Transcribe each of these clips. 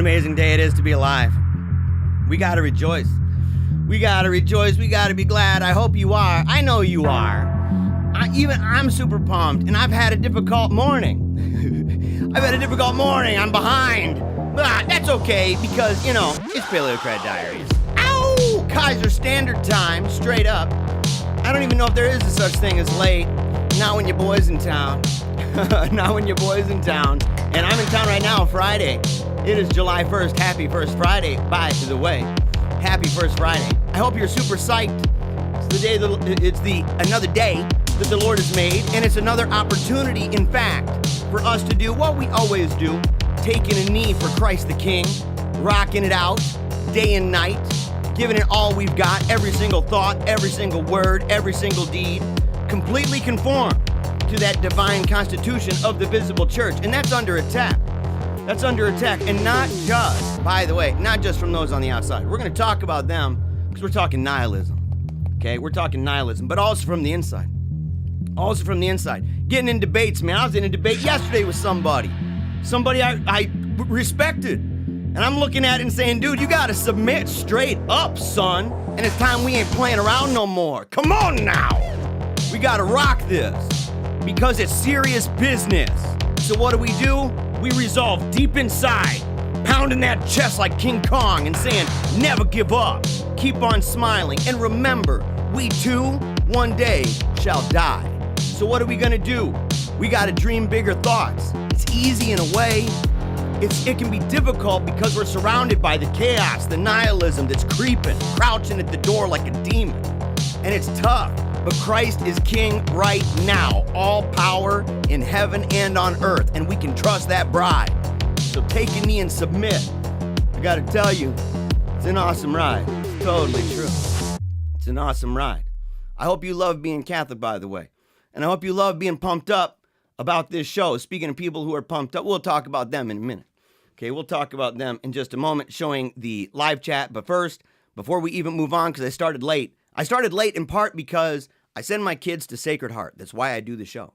amazing day it is to be alive. We gotta rejoice. We gotta rejoice. We gotta be glad. I hope you are. I know you are. I'm super pumped, and I've had a difficult morning. I'm behind. That's okay, because, it's PaleocratDiaries. Ow! Kaiser Standard Time, straight up. I don't even know if there is a such thing as late. Not when your boy's in town. Not when your boy's in town. And I'm in town right now, Friday. It is July 1st. Happy First Friday, by the way. Happy First Friday. I hope you're super psyched. It's another day that the Lord has made, and it's another opportunity, in fact, for us to do what we always do, taking a knee for Christ the King, rocking it out, day and night, giving it all we've got, every single thought, every single word, every single deed, completely conformed to that divine constitution of the visible church, and that's under attack. That's under attack, and not just, by the way, not just from those on the outside. We're going to talk about them because we're talking nihilism, okay? We're talking nihilism, but also from the inside. Also from the inside. Getting in debates, man. I was in a debate yesterday with somebody I respected, and I'm looking at it and saying, dude, you got to submit straight up, son, and it's time we ain't playing around no more. Come on now. We got to rock this because it's serious business. So what do? We resolve deep inside, pounding that chest like King Kong and saying, never give up, keep on smiling, and remember, we too, one day, shall die. So what are we gonna do? We gotta dream bigger thoughts. It's easy in a way. It can be difficult because we're surrounded by the chaos, the nihilism that's creeping, crouching at the door like a demon. And it's tough. But Christ is King right now, all power in heaven and on earth, and we can trust that bride. So take a knee and submit. I gotta tell you, it's an awesome ride. It's totally true. It's an awesome ride. I hope you love being Catholic, by the way, and I hope you love being pumped up about this show. Speaking of people who are pumped up, we'll talk about them in a minute. Okay, we'll talk about them in just a moment, showing the live chat. But first, before we even move on, because I started late in part because I send my kids to Sacred Heart. That's why I do the show.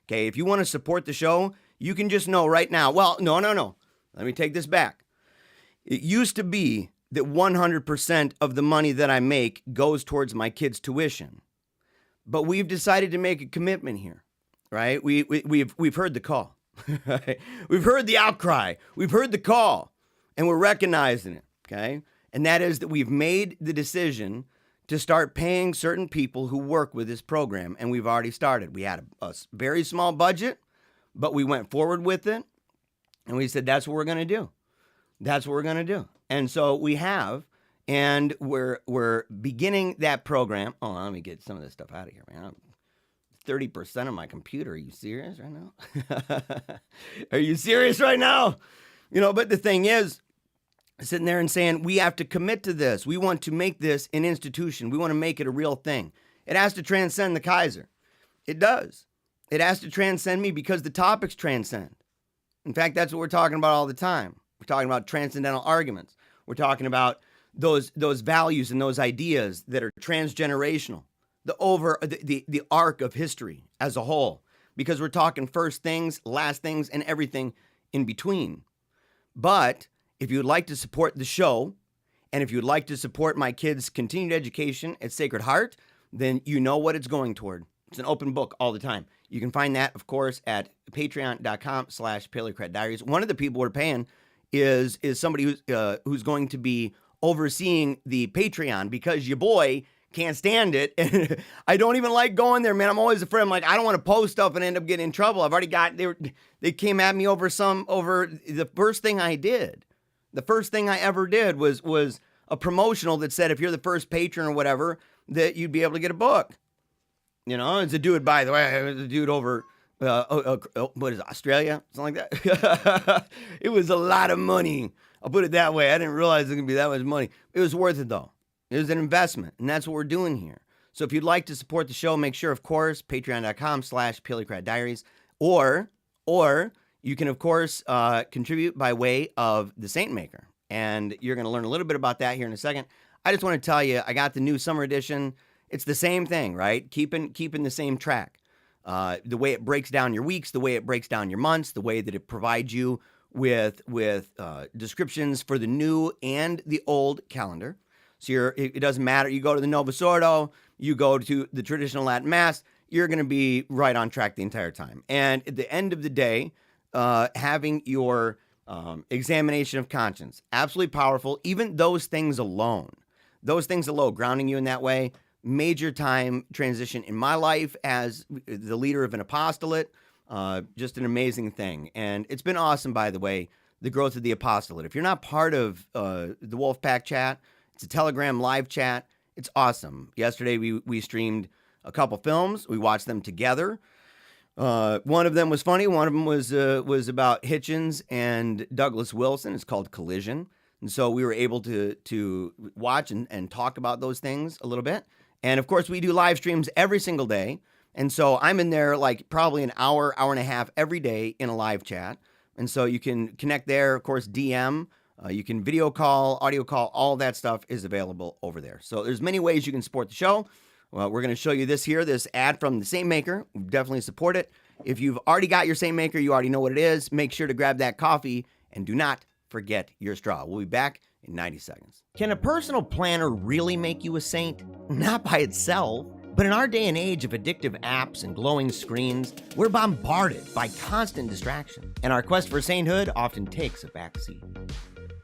Okay, if you want to support the show, you can just know right now. Well, no. Let me take this back. It used to be that 100% of the money that I make goes towards my kids' tuition. But we've decided to make a commitment here, right? We've heard the call. We've heard the outcry. We've heard the call, and we're recognizing it, okay? And that is that we've made the decision to start paying certain people who work with this program, and we've already started. We had a very small budget, but we went forward with it, and we said, that's what we're going to do. That's what we're going to do. And so we have, and we're beginning that program. Oh, let me get some of this stuff out of here, man. 30% of my computer. Are you serious right now? Are you serious right now? But the thing is, sitting there and saying, we have to commit to this. We want to make this an institution. We want to make it a real thing. It has to transcend the Kaiser. It does. It has to transcend me because the topics transcend. In fact, that's what we're talking about all the time. We're talking about transcendental arguments. We're talking about those values and those ideas that are transgenerational, the arc of history as a whole, because we're talking first things, last things, and everything in between. But if you would like to support the show, and if you'd like to support my kids' continued education at Sacred Heart, then you know what it's going toward. It's an open book all the time. You can find that, of course, at patreon.com/PaleocratDiaries. One of the people we're paying is somebody who's going to be overseeing the Patreon, because your boy can't stand it. And I don't even like going there, man. I'm always afraid. I'm like, I don't want to post stuff and end up getting in trouble. I've already got, they came at me over the first thing I did. The first thing I ever did was a promotional that said, if you're the first patron or whatever, that you'd be able to get a book. It's a dude, by the way, it was a dude over, what is it, Australia? Something like that. It was a lot of money. I'll put it that way. I didn't realize it was going to be that much money. It was worth it, though. It was an investment, and that's what we're doing here. So if you'd like to support the show, make sure, of course, patreon.com/PaleocratDiaries, or you can, of course, contribute by way of the SAINTMAKER, and you're going to learn a little bit about that here in a second. I just want to tell you, I got the new summer edition. It's the same thing, right? Keeping the same track. The way it breaks down your weeks, the way it breaks down your months, the way that it provides you with descriptions for the new and the old calendar. So it doesn't matter. You go to the Novus Ordo, you go to the traditional Latin Mass, you're going to be right on track the entire time. And at the end of the day, having your examination of conscience, absolutely powerful. Even those things alone, grounding you in that way, major time transition in my life as the leader of an apostolate. Just an amazing thing. And it's been awesome, by the way, the growth of the apostolate. If you're not part of the Wolfpack chat, it's a Telegram live chat. It's awesome. Yesterday, we streamed a couple films. We watched them together. One of them was funny. One of them was about Hitchens and Douglas Wilson. It's called Collision. And so we were able to watch and talk about those things a little bit. And of course, we do live streams every single day. And so I'm in there like probably an hour and a half every day in a live chat. And so you can connect there, of course, DM. You can video call, audio call, all that stuff is available over there. So there's many ways you can support the show. Well, we're going to show you this ad from the SAINTMAKER. We definitely support it. If you've already got your SAINTMAKER, you already know what it is. Make sure to grab that coffee and do not forget your straw. We'll be back in 90 seconds. Can a personal planner really make you a saint? Not by itself. But in our day and age of addictive apps and glowing screens, we're bombarded by constant distraction, and our quest for sainthood often takes a backseat.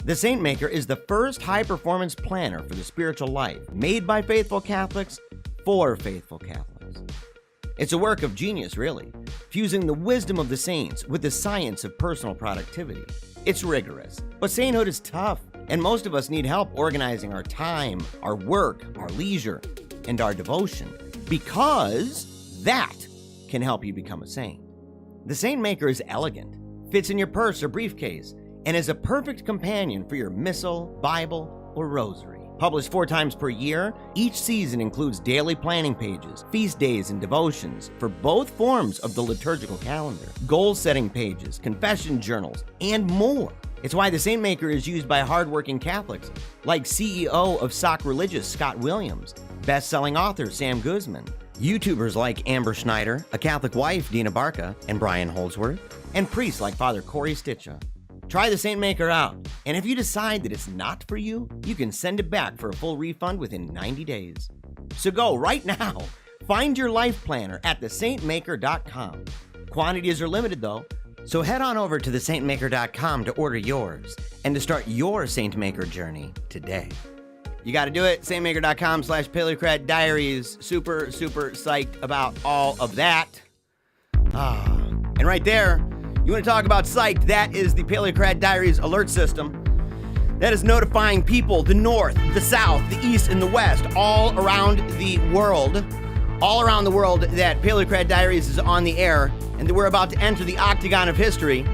The SAINTMAKER is the first high-performance planner for the spiritual life, made by faithful Catholics for faithful Catholics. It's a work of genius, really, fusing the wisdom of the saints with the science of personal productivity. It's rigorous, but sainthood is tough, and most of us need help organizing our time, our work, our leisure, and our devotion, because that can help you become a saint. The SAINTMAKER is elegant, fits in your purse or briefcase, and is a perfect companion for your missal, Bible, or rosary. Published 4 times per year, each season includes daily planning pages, feast days, and devotions for both forms of the liturgical calendar, goal-setting pages, confession journals, and more. It's why the SAINTMAKER is used by hardworking Catholics, like CEO of Sock Religious Scott Williams, best-selling author Sam Guzman, YouTubers like Amber Schneider, a Catholic wife Dina Barca and Brian Holdsworth, and priests like Father Corey Stitcha. Try the SAINTMAKER out, and if you decide that it's not for you, you can send it back for a full refund within 90 days. So go right now. Find your life planner at thesaintmaker.com. Quantities are limited though, so head on over to thesaintmaker.com to order yours and to start your SAINTMAKER journey today. You got to do it. SAINTMAKER.com/PaleocratDiaries. Super, super psyched about all of that. And right there, you want to talk about psyched? That is the PaleocratDiaries alert system. That is notifying people, the north, the south, the east, and the west, all around the world, that PaleocratDiaries is on the air and that we're about to enter the octagon of history.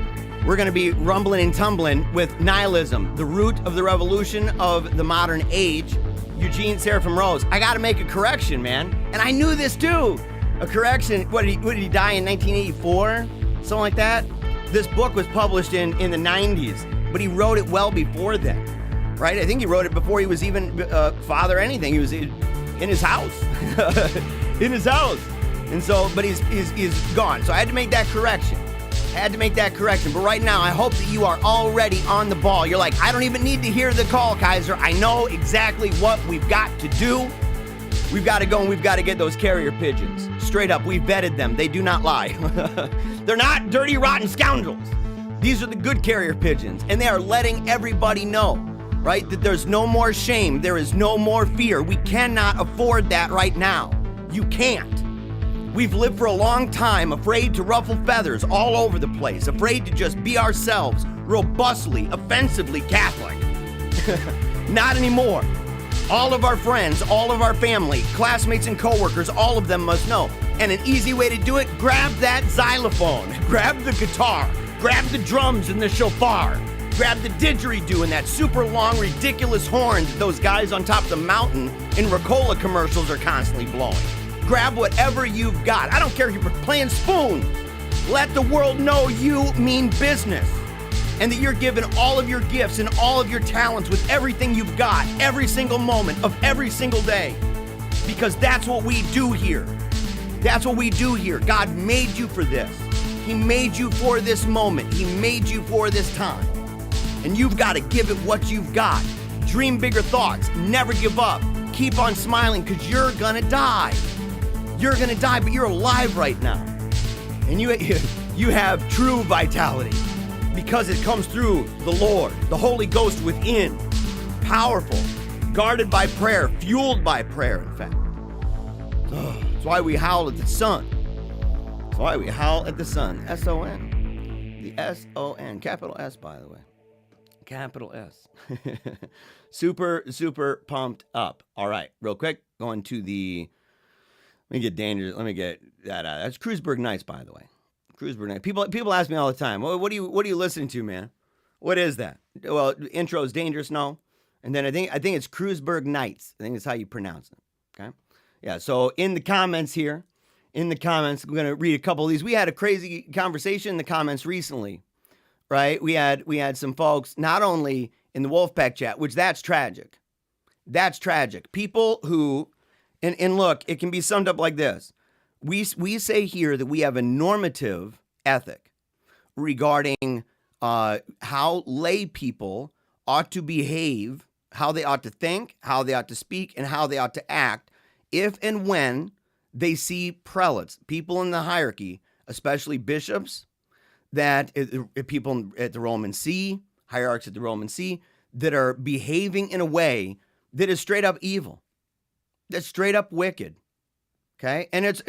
We're going to be rumbling and tumbling with nihilism, the root of the revolution of the modern age. Eugene Seraphim Rose. I got to make a correction, man. And I knew this too. A correction. What did he die in 1984? Something like that? This book was published in the 90s, but he wrote it well before then, right? I think he wrote it before he was even father anything. He was in his house. In his house. And so, but he's gone. So I had to make that correction. But right now, I hope that you are already on the ball. You're like, I don't even need to hear the call, Kaiser. I know exactly what we've got to do. We've got to go and we've got to get those carrier pigeons. Straight up, we vetted them. They do not lie. They're not dirty, rotten scoundrels. These are the good carrier pigeons. And they are letting everybody know, right, that there's no more shame. There is no more fear. We cannot afford that right now. You can't. We've lived for a long time afraid to ruffle feathers all over the place, afraid to just be ourselves, robustly, offensively Catholic. Not anymore. All of our friends, all of our family, classmates and coworkers, all of them must know. And an easy way to do it, grab that xylophone, grab the guitar, grab the drums and the shofar, grab the didgeridoo and that super long, ridiculous horn that those guys on top of the mountain in Ricola commercials are constantly blowing. Grab whatever you've got. I don't care if you're playing spoon. Let the world know you mean business and that you're giving all of your gifts and all of your talents with everything you've got, every single moment of every single day. Because that's what we do here. That's what we do here. God made you for this. He made you for this moment. He made you for this time. And you've got to give it what you've got. Dream bigger thoughts. Never give up. Keep on smiling because you're going to die. You're going to die, but you're alive right now. And you have true vitality because it comes through the Lord, the Holy Ghost within. Powerful, guarded by prayer, fueled by prayer, in fact. That's why we howl at the sun. That's why we howl at the sun. S-O-N. The S-O-N. Capital S, by the way. Capital S. Super, super pumped up. All right, real quick. Going to the... Let me get dangerous. Let me get that out. That's Kreuzberg Nights, by the way. Kreuzberg Nights. People ask me all the time, what are you listening to, man? What is that? Well, intro is dangerous, no. And then I think it's Kreuzberg Nights. I think that's how you pronounce it. Okay. Yeah. So in the comments, we're gonna read a couple of these. We had a crazy conversation in the comments recently, right? We had some folks not only in the Wolfpack chat, which that's tragic. That's tragic. People who, and look, it can be summed up like this. We say here that we have a normative ethic regarding how lay people ought to behave, how they ought to think, how they ought to speak, and how they ought to act if and when they see prelates, people in the hierarchy, especially bishops, that people at the Roman See, hierarchs at the Roman See, that are behaving in a way that is straight up evil, that's straight up wicked. Okay, and it's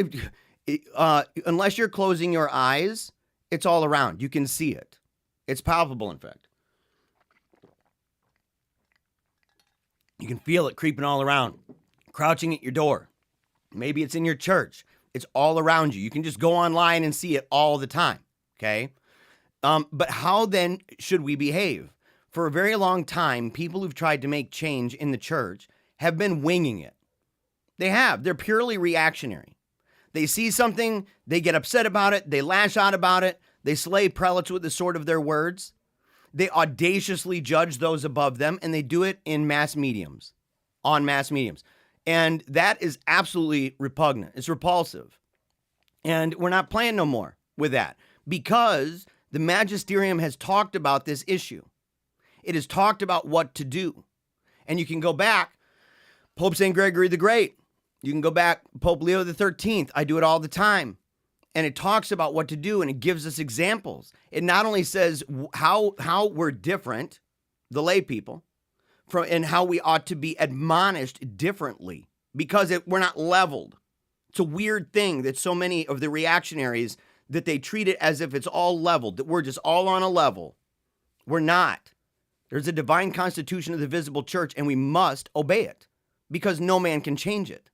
unless you're closing your eyes, it's all around. You can see it. It's palpable, in fact. You can feel it creeping all around, crouching at your door. Maybe it's in your church. It's all around you. You can just go online and see it all the time. Okay, but how then should we behave? For a very long time, people who've tried to make change in the church have been winging it. They have. They're purely reactionary. They see something, they get upset about it, they lash out about it, they slay prelates with the sword of their words, they audaciously judge those above them, and they do it in mass mediums, on mass mediums. And that is absolutely repugnant. It's repulsive. And we're not playing no more with that because the magisterium has talked about this issue. It has talked about what to do. And you can go back, Pope St. Gregory the Great. You can go back, Pope Leo the 13th. I do it all the time. And it talks about what to do, and it gives us examples. It not only says how we're different, the lay people, and how we ought to be admonished differently because we're not leveled. It's a weird thing that so many of the reactionaries, that they treat it as if it's all leveled, that we're just all on a level. We're not. There's a divine constitution of the visible church, and we must obey it because no man can change it.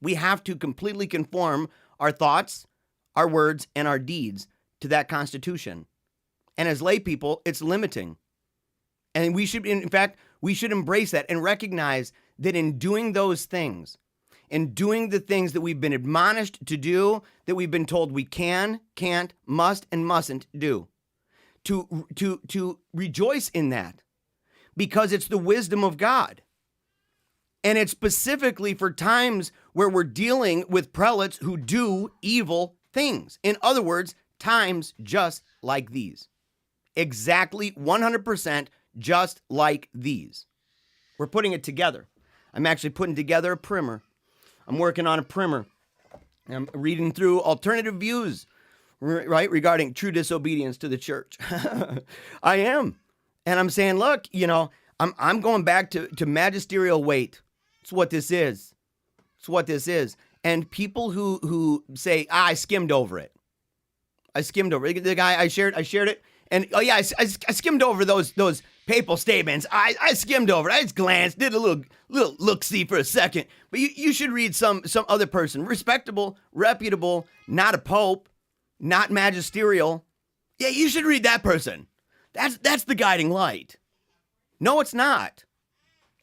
We have to completely conform our thoughts, our words, and our deeds to that constitution. And as lay people, it's limiting. And we should, in fact, we should embrace that and recognize that in doing those things, in doing the things that we've been admonished to do, that we've been told we can, can't, must, and mustn't do, to rejoice in that because it's the wisdom of God. And it's specifically for times where we're dealing with prelates who do evil things. In other words, times just like these. Exactly 100% just like these. We're putting it together. I'm actually putting together a primer. I'm working on a primer. I'm reading through alternative views, right, regarding true disobedience to the church. I am. And I'm saying, look, I'm going back to magisterial weight. It's what this is. It's what this is. And people who say, I skimmed over it. I skimmed over it. The guy I shared it. And oh yeah, I skimmed over those papal statements. I skimmed over it. I just glanced, did a little look-see for a second. But you should read some other person, respectable, reputable, not a pope, not magisterial. Yeah, you should read that person. That's the guiding light. No, it's not.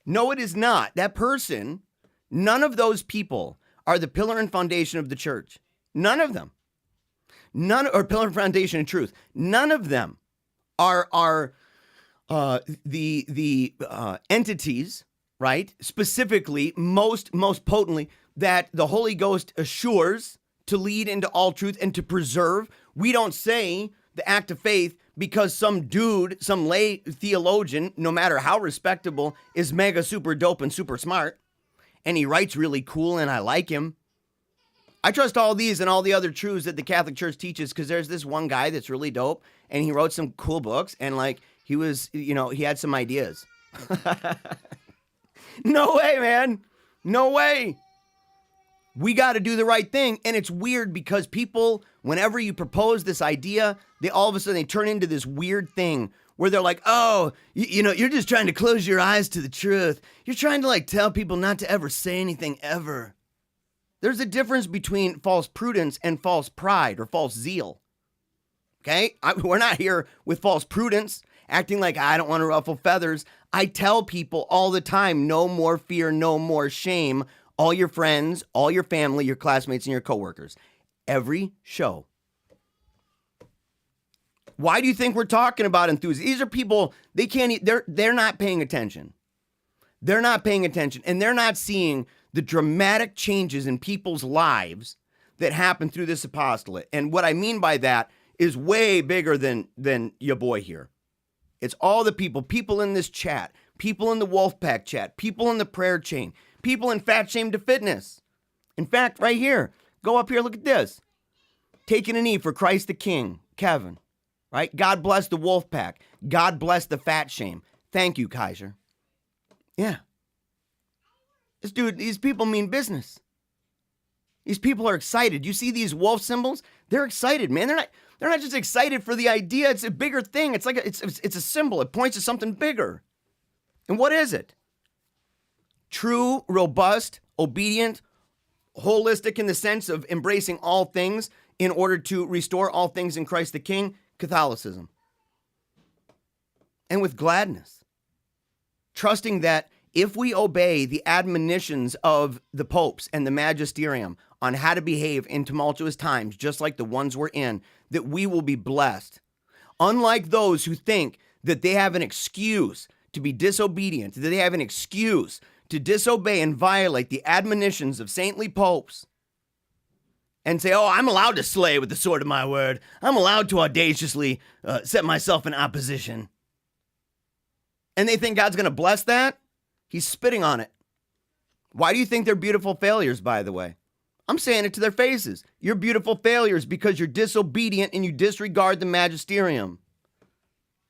No, it is not. That person, none of those people are the pillar and foundation of the church. None of them. Or pillar and foundation of truth. None of them are the entities, right? Specifically, most potently, that the Holy Ghost assures to lead into all truth and to preserve. We don't say the act of faith because some dude, some lay theologian, no matter how respectable, is mega super dope and super smart, and he writes really cool and I like him. I trust all these and all the other truths that the Catholic Church teaches because there's this one guy that's really dope and he wrote some cool books and like he was, he had some ideas. No way, man. No way. We got to do the right thing. And it's weird because people, whenever you propose this idea, they all of a sudden they turn into this weird thing where they're like, oh, you're just trying to close your eyes to the truth. You're trying to like tell people not to ever say anything ever. There's a difference between false prudence and false pride or false zeal. Okay? We're not here with false prudence, acting like I don't want to ruffle feathers. I tell people all the time, no more fear, no more shame. All your friends, all your family, your classmates, and your coworkers. Every show. Why do you think we're talking about enthusiasm? These are people, they're not paying attention. They're not paying attention, and they're not seeing the dramatic changes in people's lives that happen through this apostolate. And what I mean by that is way bigger than your boy here. It's all the people in this chat, people in the Wolfpack chat, people in the prayer chain, people in Fat Shame to Fitness. In fact, right here, go up here, look at this. Taking a knee for Christ the King, Kevin. Right? God bless the Wolfpack. God bless the Fat Shame. Thank you, Kaiser. Yeah. These people mean business. These people are excited. You see these wolf symbols? They're excited, man. They're not just excited for the idea. It's a bigger thing. It's like it's a symbol. It points to something bigger. And what is it? True, robust, obedient, holistic in the sense of embracing all things in order to restore all things in Christ the King, Catholicism. And with gladness. Trusting that if we obey the admonitions of the popes and the magisterium on how to behave in tumultuous times, just like the ones we're in, that we will be blessed. Unlike those who think that they have an excuse to be disobedient, that they have an excuse to disobey and violate the admonitions of saintly popes and say, oh, I'm allowed to slay with the sword of my word. I'm allowed to audaciously set myself in opposition. And they think God's going to bless that? He's spitting on it. Why do you think they're beautiful failures, by the way? I'm saying it to their faces. You're beautiful failures because you're disobedient and you disregard the magisterium.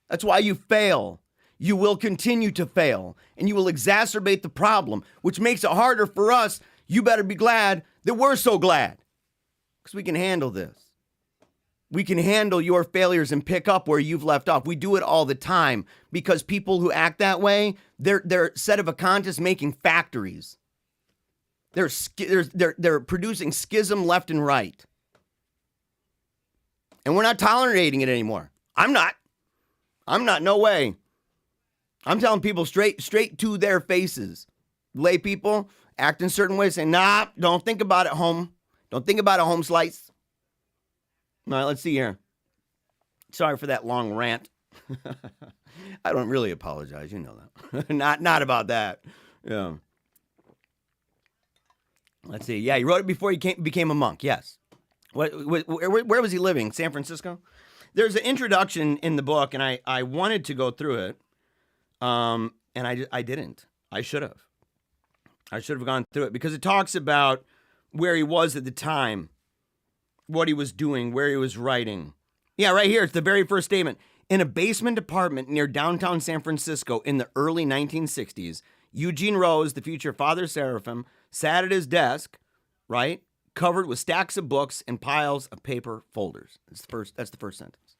That's why you fail. You will continue to fail, and you will exacerbate the problem, which makes it harder for us. You better be glad that we're so glad, because we can handle this. We can handle your failures and pick up where you've left off. We do it all the time because people who act that way, they're sedevacantist making factories. They're producing schism left and right. And we're not tolerating it anymore. I'm not, no way. I'm telling people straight to their faces. Lay people act in certain ways, saying, nah, don't think about it, home. Don't think about it, home slice. All right, let's see here. Sorry for that long rant. I don't really apologize, you know that. not about that. Yeah. Let's see. Yeah, he wrote it before he became a monk. Yes. Where was he living? San Francisco? There's an introduction in the book, and I wanted to go through it, and I didn't. I should have. I should have gone through it because it talks about where he was at the time, what he was doing, where he was writing. Yeah, right here. It's the very first statement. In a basement apartment near downtown San Francisco in the early 1960s, Eugene Rose, the future Father Seraphim, sat at his desk, right, covered with stacks of books and piles of paper folders. That's the first sentence.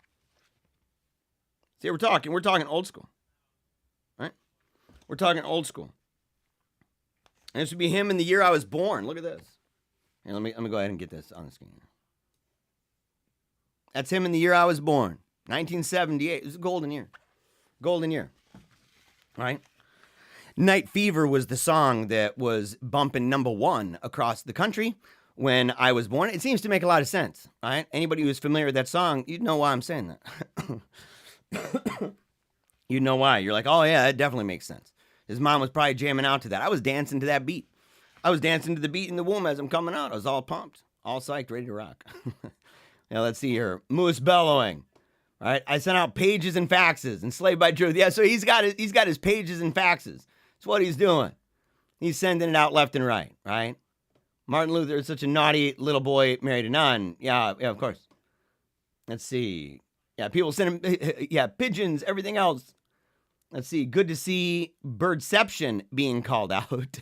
See, we're talking old school, right? We're talking old school. And this would be him in the year I was born. Look at this. Here, let me go ahead and get this on the screen. That's him in the year I was born, 1978. It was a golden year. Golden year, right? Night Fever was the song that was bumping number 1 across the country when I was born. It seems to make a lot of sense, right? Anybody who's familiar with that song, you'd know why I'm saying that. You'd know why. You're like, oh yeah, that definitely makes sense. His mom was probably jamming out to that. I was dancing to that beat. I was dancing to the beat in the womb as I'm coming out. I was all pumped. All psyched, ready to rock. Now let's see here. Moose bellowing. All right, I sent out pages and faxes, enslaved by truth. Yeah, so he's got his pages and faxes. That's what he's doing. He's sending it out left and right, right? Martin Luther is such a naughty little boy, married a nun. Yeah, of course. Let's see. Yeah, people send him, pigeons, everything else. Let's see. Good to see birdception being called out.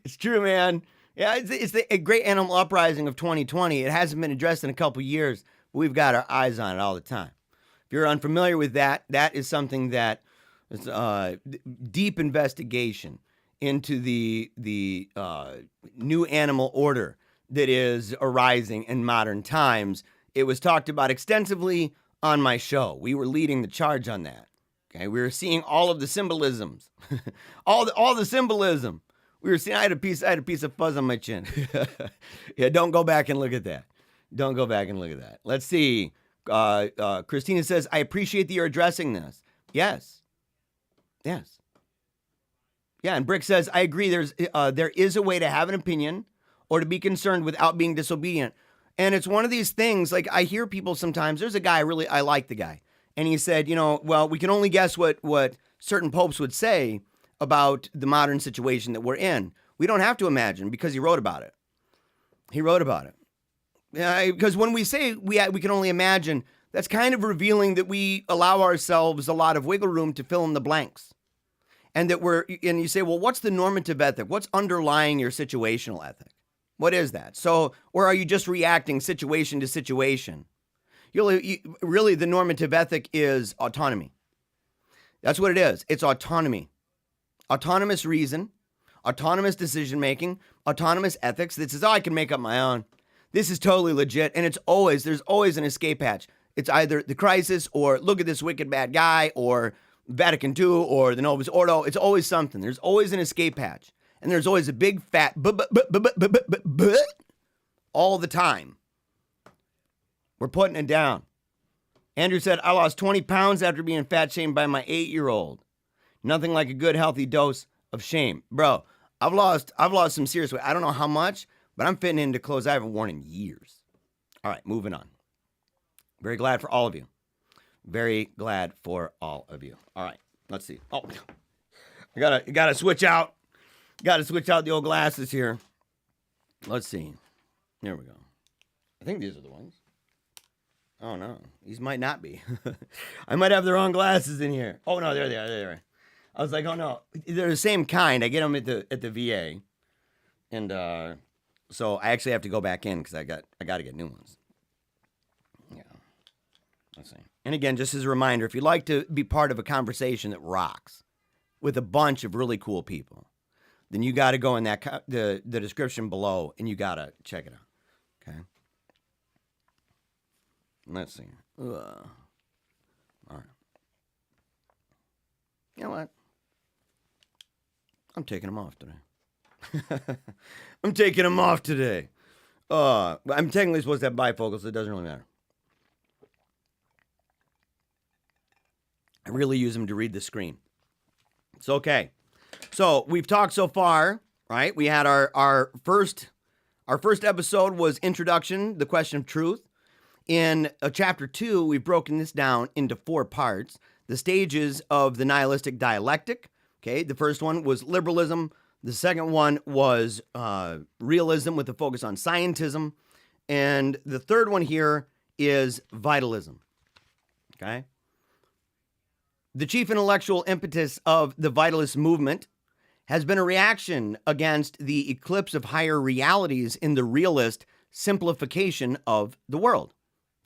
It's true, man. Yeah, it's a great animal uprising of 2020. It hasn't been addressed in a couple years, but we've got our eyes on it all the time. If you're unfamiliar with that, that is something that is deep investigation into the new animal order that is arising in modern times. It was talked about extensively on my show. We were leading the charge on that. Okay, we were seeing all of the symbolisms, all the symbolism. We were seeing. I had a piece of fuzz on my chin. Yeah, don't go back and look at that. Don't go back and look at that. Let's see. Christina says, "I appreciate that you're addressing this." Yes. Yeah, and Brick says, I agree, there is a way to have an opinion or to be concerned without being disobedient. And it's one of these things, like I hear people sometimes, there's a guy, I like the guy. And he said, well, we can only guess what certain popes would say about the modern situation that we're in. We don't have to imagine because he wrote about it. Yeah, because when we say we can only imagine, that's kind of revealing that we allow ourselves a lot of wiggle room to fill in the blanks. And and you say, well, what's the normative ethic? What's underlying your situational ethic? What is that? So, or are you just reacting situation to situation? Really, the normative ethic is autonomy. That's what it is. It's autonomy. Autonomous reason, autonomous decision-making, autonomous ethics that says, I can make up my own. This is totally legit. And there's always an escape hatch. It's either the crisis or look at this wicked bad guy or Vatican II or the Novus Ordo. It's always something. There's always an escape hatch. And there's always a big fat all the time. We're putting it down. Andrew said, I lost 20 pounds after being fat shamed by my 8-year-old. Nothing like a good healthy dose of shame. Bro, I've lost some serious weight. I don't know how much, but I'm fitting into clothes I haven't worn in years. All right, moving on. Very glad for all of you. Very glad for all of you. All right, let's see. Oh, I gotta switch out. Gotta switch out the old glasses here. Let's see. There we go. I think these are the ones. Oh no, these might not be. I might have the wrong glasses in here. Oh no, there they are. There they are. I was like, oh no, they're the same kind. I get them at the VA, and so I actually have to go back in because I got to get new ones. Yeah. Let's see. And again, just as a reminder, if you'd like to be part of a conversation that rocks with a bunch of really cool people, then you got to go in the description below and you got to check it out. Okay. Let's see. All right. You know what? I'm taking them off today. I'm taking them off today. I'm technically supposed to have bifocals, so it doesn't really matter. I really use them to read the screen. It's okay. So we've talked so far, right? We had our first episode was introduction, the question of truth. In chapter 2, we've broken this down into 4 parts. The stages of the nihilistic dialectic. Okay, the first one was liberalism. The second one was realism with a focus on scientism. And the third one here is vitalism. Okay. The chief intellectual impetus of the vitalist movement has been a reaction against the eclipse of higher realities in the realist simplification of the world.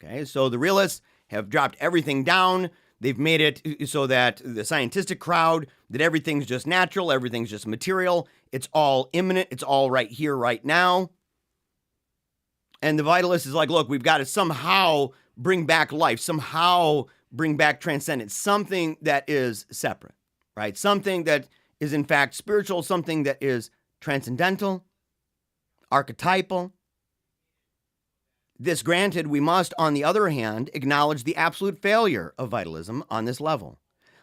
Okay, so the realists have dropped everything down. They've made it so that the scientific crowd, that everything's just natural, everything's just material, it's all imminent, it's all right here, right now. And the vitalist is like, look, we've got to somehow bring back life, somehow bring back transcendence, something that is separate, right? Something that is in fact spiritual, something that is transcendental, archetypal. This granted, we must, on the other hand, acknowledge the absolute failure of vitalism on this level,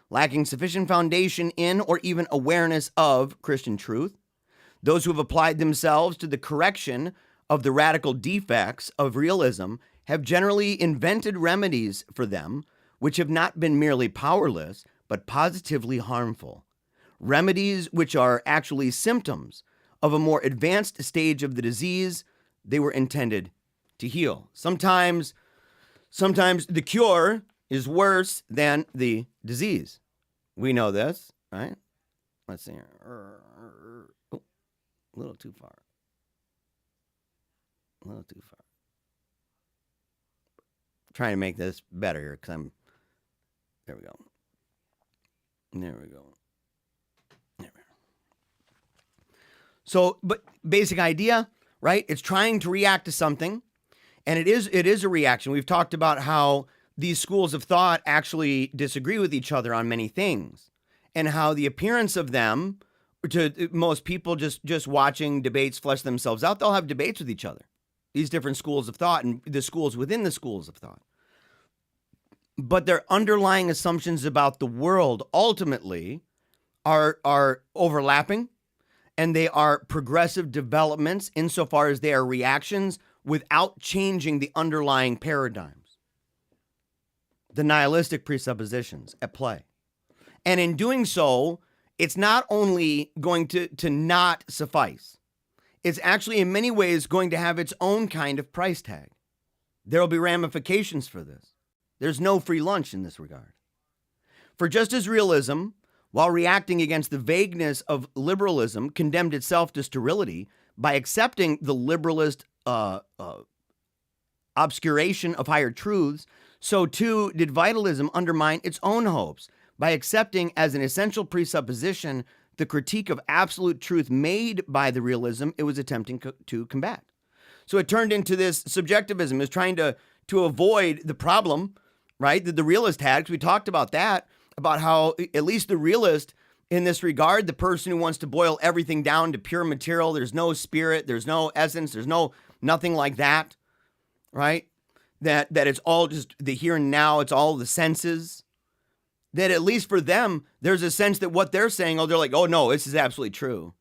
lacking sufficient foundation in or even awareness of Christian truth. Those who have applied themselves to the correction of the radical defects of realism have generally invented remedies for them which have not been merely powerless, but positively harmful. Remedies which are actually symptoms of a more advanced stage of the disease they were intended to heal. Sometimes the cure is worse than the disease. We know this, right? Let's see here. Oh, a little too far. A little too far. Trying to make this better here because I'm. There we go. There we go. There we go. So, but basic idea, right? It's trying to react to something, and it is a reaction. We've talked about how these schools of thought actually disagree with each other on many things, and how the appearance of them, to most people just watching debates flesh themselves out, they'll have debates with each other. These different schools of thought and the schools within the schools of thought. But their underlying assumptions about the world ultimately are overlapping, and they are progressive developments insofar as they are reactions without changing the underlying paradigms, the nihilistic presuppositions at play. And in doing so, it's not only going to not suffice, it's actually in many ways going to have its own kind of price tag. There will be ramifications for this. There's no free lunch in this regard. For just as realism, while reacting against the vagueness of liberalism, condemned itself to sterility by accepting the liberalist obscuration of higher truths, so too did vitalism undermine its own hopes by accepting as an essential presupposition the critique of absolute truth made by the realism it was attempting to combat. So it turned into this subjectivism, is trying to avoid the problem, right, that the realist had, because we talked about that, about how at least the realist in this regard, the person who wants to boil everything down to pure material, there's no spirit, there's no essence, there's nothing like that, right? That it's all just the here and now, it's all the senses. That at least for them, there's a sense that what they're saying, they're like, oh no, this is absolutely true.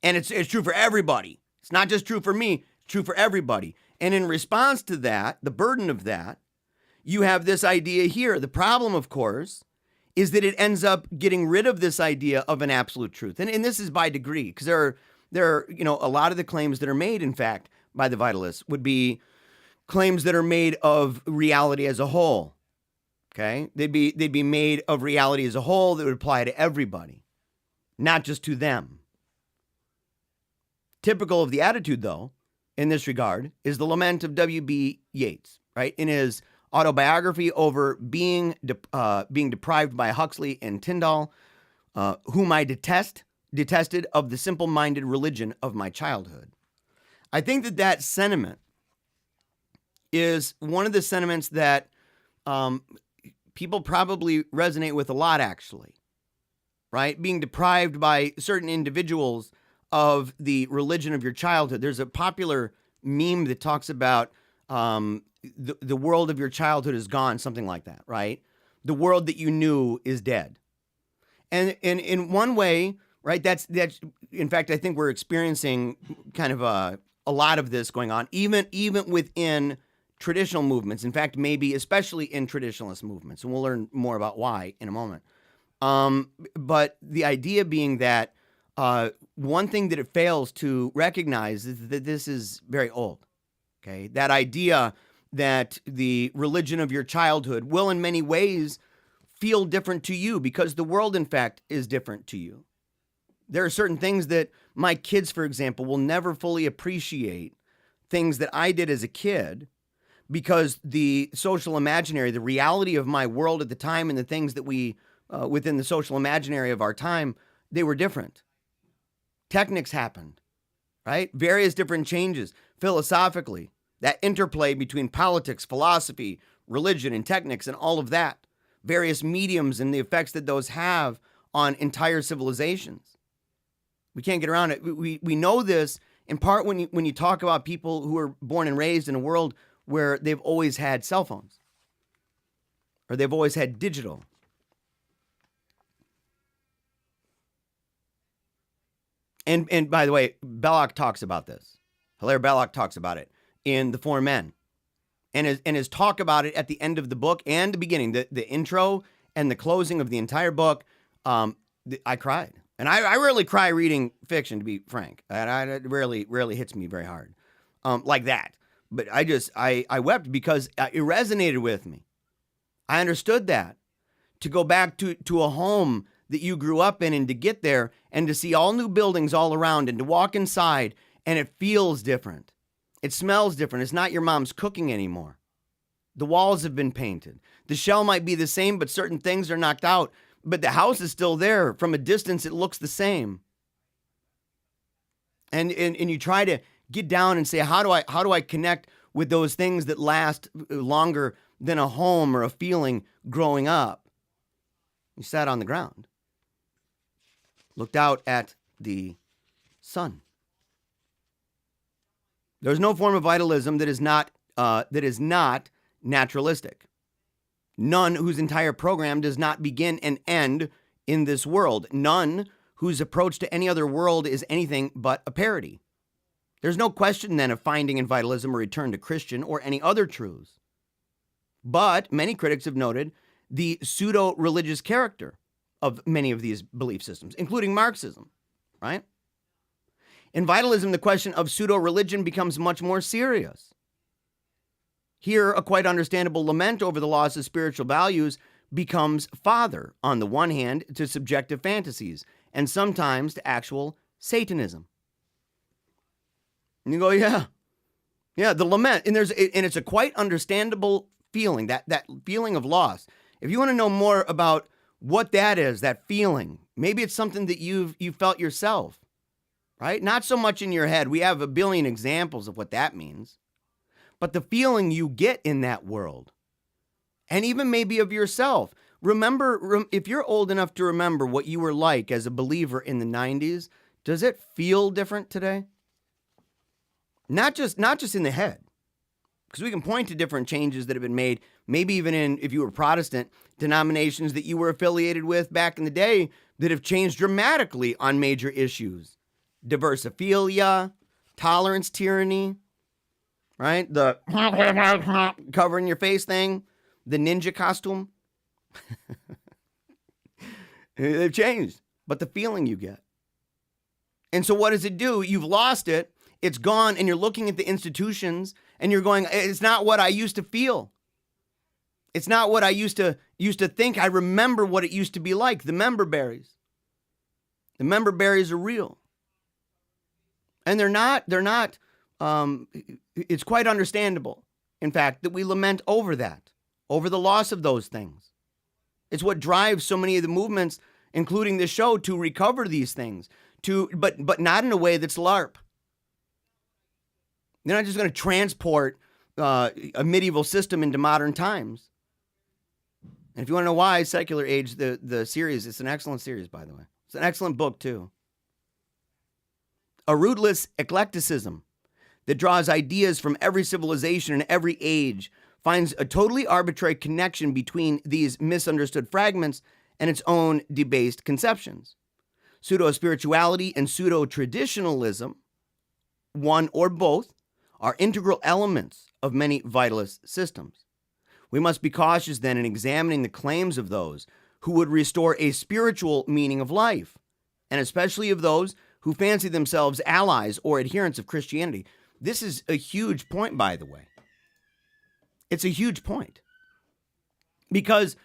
And it's true for everybody. It's not just true for me, it's true for everybody. And in response to that, the burden of that, you have this idea here. The problem, of course, is that it ends up getting rid of this idea of an absolute truth. And this is by degree, because there are, a lot of the claims that are made, in fact, by the vitalists would be claims that are made of reality as a whole. Okay? They'd be made of reality as a whole that would apply to everybody, not just to them. Typical of the attitude, though, in this regard, is the lament of W.B. Yeats, right? In his autobiography over being deprived by Huxley and Tyndall, whom I detested of the simple-minded religion of my childhood. I think that sentiment is one of the sentiments that people probably resonate with a lot, actually, right? Being deprived by certain individuals of the religion of your childhood. There's a popular meme that talks about the world of your childhood is gone, something like that, right? The world that you knew is dead. And in one way, right, that's in fact, I think we're experiencing kind of a lot of this going on, even within traditional movements. In fact, maybe especially in traditionalist movements, and we'll learn more about why in a moment. But the idea being that one thing that it fails to recognize is that this is very old. Okay, that idea that the religion of your childhood will in many ways feel different to you because the world, in fact, is different to you. There are certain things that my kids, for example, will never fully appreciate, things that I did as a kid, because the social imaginary, the reality of my world at the time and the things that we, within the social imaginary of our time, they were different. Technics happened, right? Various different changes philosophically. That interplay between politics, philosophy, religion, and techniques, and all of that, various mediums and the effects that those have on entire civilizations. We can't get around it. We know this in part when you talk about people who are born and raised in a world where they've always had cell phones, or they've always had digital. And by the way, Belloc talks about this, Hilaire Belloc talks about it in The Four Men. And his talk about it at the end of the book and the beginning, the intro and the closing of the entire book, I cried. And I rarely cry reading fiction, to be frank. It rarely hits me very hard like that. But I wept because it resonated with me. I understood that. To go back to a home that you grew up in and to get there and to see all new buildings all around and to walk inside and it feels different. It smells different. It's not your mom's cooking anymore. The walls have been painted. The shell might be the same, but certain things are knocked out. But the house is still there. From a distance, it looks the same. And you try to get down and say, how do I connect with those things that last longer than a home or a feeling growing up? You sat on the ground, looked out at the sun. There's no form of vitalism that is not naturalistic. None whose entire program does not begin and end in this world. None whose approach to any other world is anything but a parody. There's no question then of finding in vitalism a return to Christian or any other truths. But many critics have noted the pseudo-religious character of many of these belief systems, including Marxism, right? In vitalism, the question of pseudo-religion becomes much more serious. Here, a quite understandable lament over the loss of spiritual values becomes father, on the one hand, to subjective fantasies, and sometimes to actual Satanism. And you go, yeah, the lament, and it's a quite understandable feeling, that feeling of loss. If you want to know more about what that is, that feeling, maybe it's something that you felt yourself, right? Not so much in your head. We have a billion examples of what that means. But the feeling you get in that world, and even maybe of yourself. Remember, if you're old enough to remember what you were like as a believer in the 90s, does it feel different today? Not just in the head, because we can point to different changes that have been made, maybe even in, if you were Protestant, denominations that you were affiliated with back in the day that have changed dramatically on major issues. Diversophilia, tolerance tyranny, right? The covering your face thing, the ninja costume. They've changed, but the feeling you get. And so what does it do? You've lost it. It's gone, and you're looking at the institutions, and you're going, it's not what I used to feel. It's not what I used to think. I remember what it used to be like. The member berries. The member berries are real. And they're not, it's quite understandable, in fact, that we lament over that, over the loss of those things. It's what drives so many of the movements, including this show, to recover these things, but not in a way that's LARP. They're not just going to transport a medieval system into modern times. And if you want to know why, Secular Age, the series, it's an excellent series, by the way. It's an excellent book, too. A rootless eclecticism that draws ideas from every civilization and every age finds a totally arbitrary connection between these misunderstood fragments and its own debased conceptions. Pseudo-spirituality and pseudo-traditionalism, one or both, are integral elements of many vitalist systems. We must be cautious then in examining the claims of those who would restore a spiritual meaning of life, and especially of those who fancy themselves allies or adherents of Christianity. This is a huge point, by the way. It's a huge point. Because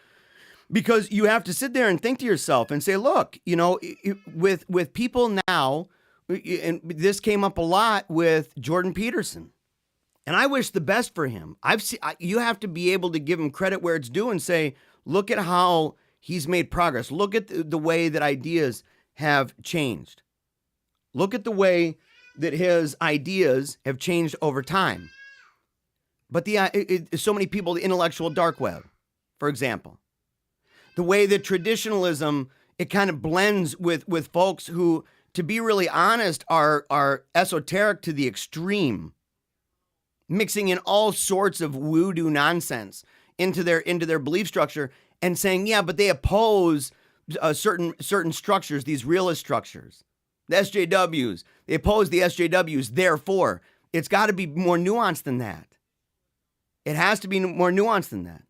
you have to sit there and think to yourself and say, look, with people now, and this came up a lot with Jordan Peterson, and I wish the best for him. You have to be able to give him credit where it's due and say, look at how he's made progress. Look at the way that ideas have changed. Look at the way that his ideas have changed over time. But so many people, the intellectual dark web, for example, the way that traditionalism, it kind of blends with folks who, to be really honest, are esoteric to the extreme, mixing in all sorts of voodoo nonsense into their belief structure and saying, yeah, but they oppose certain structures, these realist structures. The SJWs, they oppose the SJWs, therefore It's got to be more nuanced than that. It has to be more nuanced than that.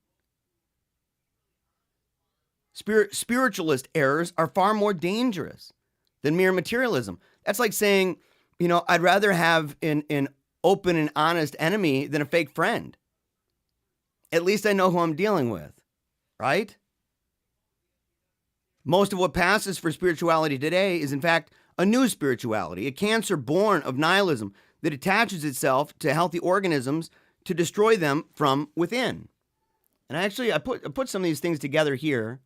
Spiritualist errors are far more dangerous than mere materialism. That's like saying, I'd rather have an open and honest enemy than a fake friend. At least I know who I'm dealing with, right? Most of what passes for spirituality today is, in fact, a new spirituality, a cancer born of nihilism that attaches itself to healthy organisms to destroy them from within. And actually, I put some of these things together here,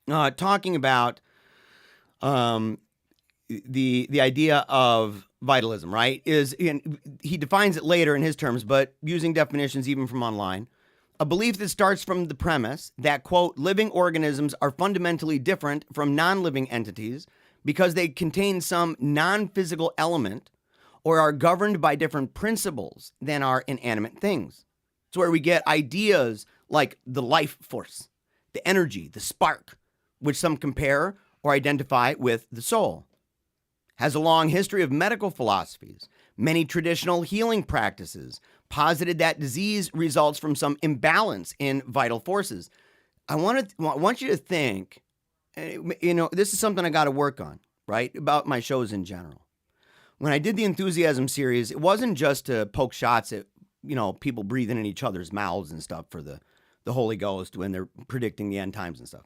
talking about the idea of vitalism, right? He defines it later in his terms, but using definitions even from online. A belief that starts from the premise that, quote, living organisms are fundamentally different from non-living entities because they contain some non-physical element or are governed by different principles than are inanimate things. It's where we get ideas like the life force, the energy, the spark, which some compare or identify with the soul. Has a long history of medical philosophies. Many traditional healing practices posited that disease results from some imbalance in vital forces. I want you to think, this is something I got to work on, right? About my shows in general. When I did the Enthusiasm series, it wasn't just to poke shots at, people breathing in each other's mouths and stuff for the Holy Ghost when they're predicting the end times and stuff,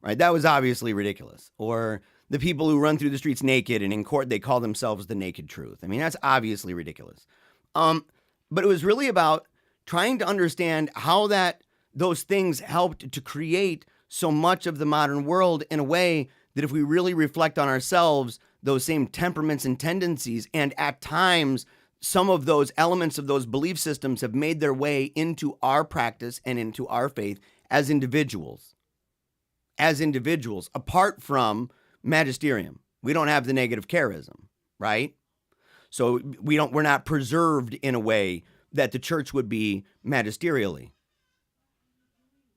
right? That was obviously ridiculous. Or the people who run through the streets naked and in court they call themselves the naked truth. I mean, that's obviously ridiculous. But it was really about trying to understand how those things helped to create so much of the modern world in a way that if we really reflect on ourselves, those same temperaments and tendencies, and at times some of those elements of those belief systems have made their way into our practice and into our faith as individuals. As individuals, apart from magisterium. We don't have the negative charism, right? So we're not preserved in a way that the church would be magisterially.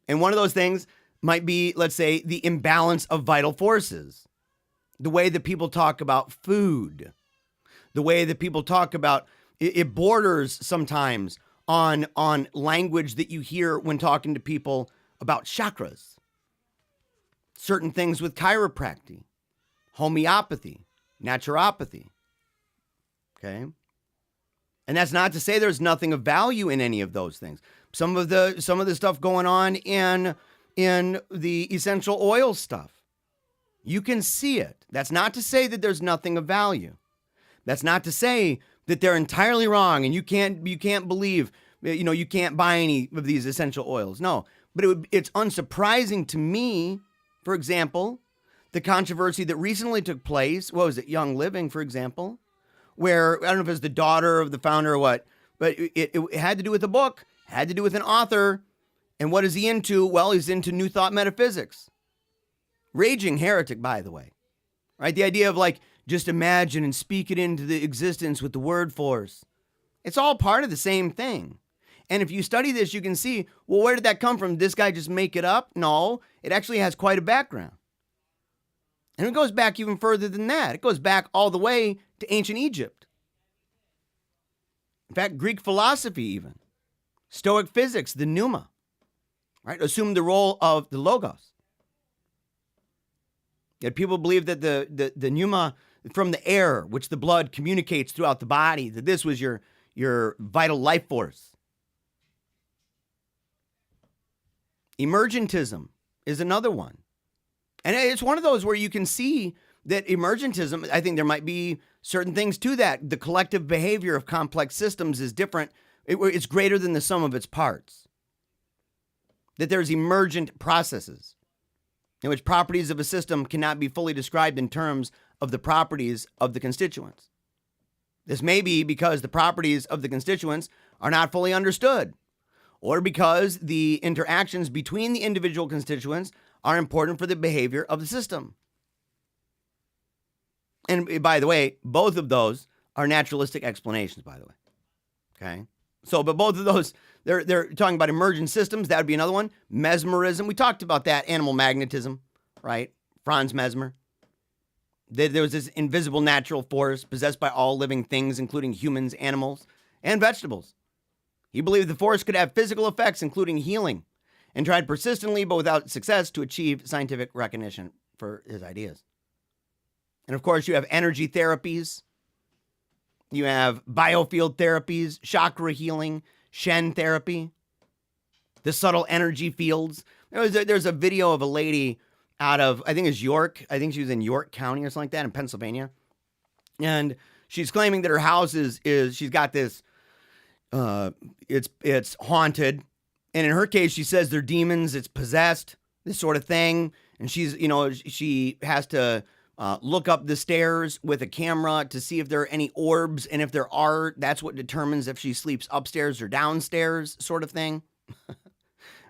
And one of those things might be, let's say, the imbalance of vital forces. The way that people talk about food. The way that people talk about, it borders sometimes on language that you hear when talking to people about chakras. Certain things with chiropractic, homeopathy, naturopathy. Okay? And that's not to say there's nothing of value in any of those things. Some of the stuff going on in the essential oil stuff. You can see it. That's not to say that there's nothing of value. That's not to say that they're entirely wrong and you can't believe, you can't buy any of these essential oils. No, but it's unsurprising to me, for example, the controversy that recently took place. What was it? Young Living, for example, where I don't know if it was the daughter of the founder or what, but it had to do with a book, had to do with an author. And what is he into? Well, he's into New Thought metaphysics. Raging heretic, by the way, right? The idea of just imagine and speak it into the existence with the word force. It's all part of the same thing. And if you study this, you can see, well, where did that come from? Did this guy just make it up? No, it actually has quite a background. And it goes back even further than that. It goes back all the way to ancient Egypt. In fact, Greek philosophy even. Stoic physics, the pneuma, right? Assumed the role of the logos. Yet people believe that the pneuma from the air, which the blood communicates throughout the body, that this was your vital life force. Emergentism is another one. And it's one of those where you can see that emergentism, I think there might be certain things to that. The collective behavior of complex systems is different. It's greater than the sum of its parts. That there's emergent processes in which properties of a system cannot be fully described in terms of the properties of the constituents. This may be because the properties of the constituents are not fully understood, or because the interactions between the individual constituents are important for the behavior of the system. And by the way, both of those are naturalistic explanations, by the way. Okay? So, but both of those, they're talking about emergent systems. That would be another one. Mesmerism. We talked about that. Animal magnetism, right? Franz Mesmer. There was this invisible natural force possessed by all living things, including humans, animals, and vegetables. He believed the force could have physical effects, including healing, and tried persistently, but without success, to achieve scientific recognition for his ideas. And of course, you have energy therapies. You have biofield therapies, chakra healing, Shen therapy, the subtle energy fields. There's a video of a lady out of, I think it's York. I think she was in York County or something like that in Pennsylvania. And she's claiming that her house is she's got this, it's haunted. And in her case, she says they're demons, it's possessed, this sort of thing. And she has to look up the stairs with a camera to see if there are any orbs. And if there are, that's what determines if she sleeps upstairs or downstairs, sort of thing.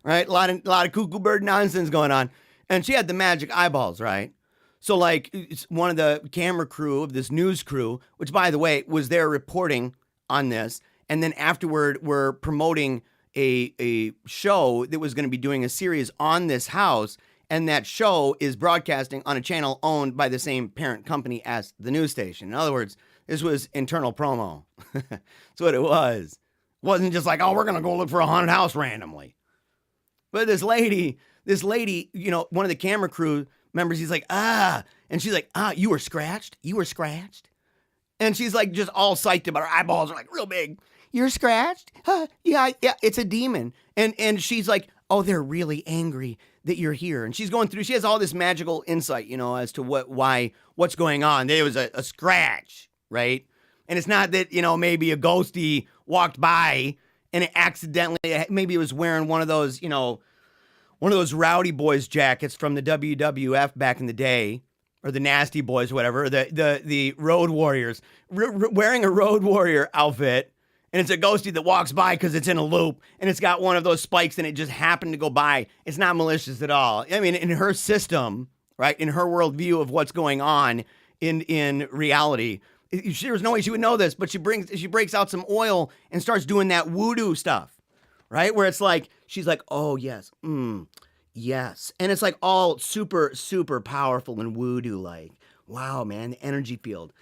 Right? A lot of cuckoo bird nonsense going on. And she had the magic eyeballs, right? So like one of the camera crew of this news crew, which by the way, was there reporting on this. And then afterward, we're promoting a show that was going to be doing a series on this house. And that show is broadcasting on a channel owned by the same parent company as the news station. In other words, this was internal promo. That's what it was. It wasn't just like, oh, we're going to go look for a haunted house randomly. But this lady, one of the camera crew members, he's like, and she's like, you were scratched? You were scratched? And she's like, just all psyched about her eyeballs are like real big. You're scratched? Yeah, it's a demon. And she's like, oh, they're really angry that you're here. And she's going through, she has all this magical insight, as to what's going on. There was a scratch, right? And it's not that, maybe a ghostie walked by and it accidentally, maybe it was wearing one of those rowdy boys jackets from the WWF back in the day, or the Nasty Boys, whatever, the Road Warriors, wearing a Road Warrior outfit. And it's a ghostie that walks by because it's in a loop and it's got one of those spikes and it just happened to go by. It's not malicious at all. I mean, in her system, right, in her worldview of what's going on in reality, there's no way she would know this, but she breaks out some oil and starts doing that voodoo stuff, right? Where it's like, she's like, oh, yes, yes. And it's like all super, super powerful and voodoo-like. Wow, man, the energy field,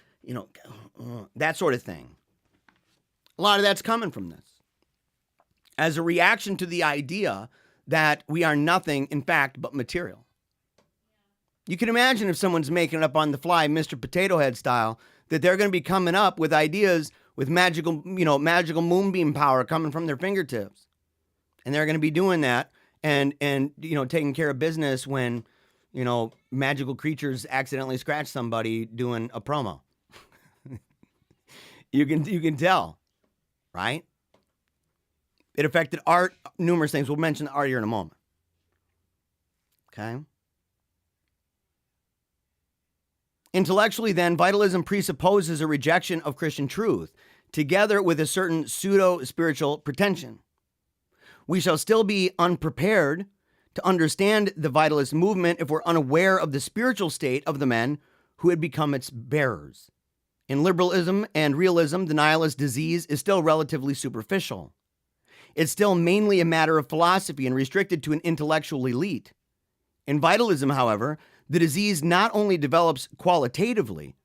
that sort of thing. A lot of that's coming from this as a reaction to the idea that we are nothing, in fact, but material. You can imagine if someone's making it up on the fly, Mr. Potato Head style, that they're going to be coming up with ideas with magical moonbeam power coming from their fingertips. And they're going to be doing that and taking care of business when, magical creatures accidentally scratch somebody doing a promo. You can tell. Right? It affected art, numerous things. We'll mention the art here in a moment. Okay? Intellectually, then, vitalism presupposes a rejection of Christian truth, together with a certain pseudo-spiritual pretension. We shall still be unprepared to understand the vitalist movement if we're unaware of the spiritual state of the men who had become its bearers. In liberalism and realism, the nihilist disease is still relatively superficial. It's still mainly a matter of philosophy and restricted to an intellectual elite. In vitalism, however, the disease not only develops qualitatively,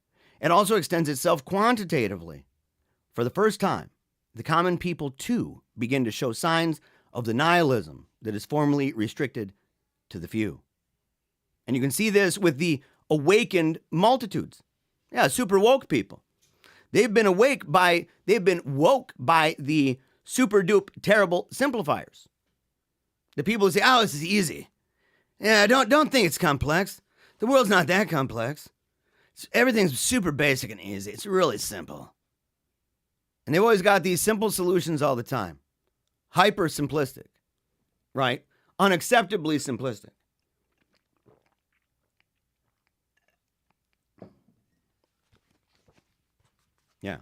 it also extends itself quantitatively. For the first time, the common people, too, begin to show signs of the nihilism that is formerly restricted to the few. And you can see this with the awakened multitudes. Yeah, super woke people. They've been woke by the super dupe terrible simplifiers. The people who say, oh, this is easy. Yeah, don't think it's complex. The world's not that complex. Everything's super basic and easy. It's really simple. And they've always got these simple solutions all the time. Hyper simplistic, right? Unacceptably simplistic. Yeah.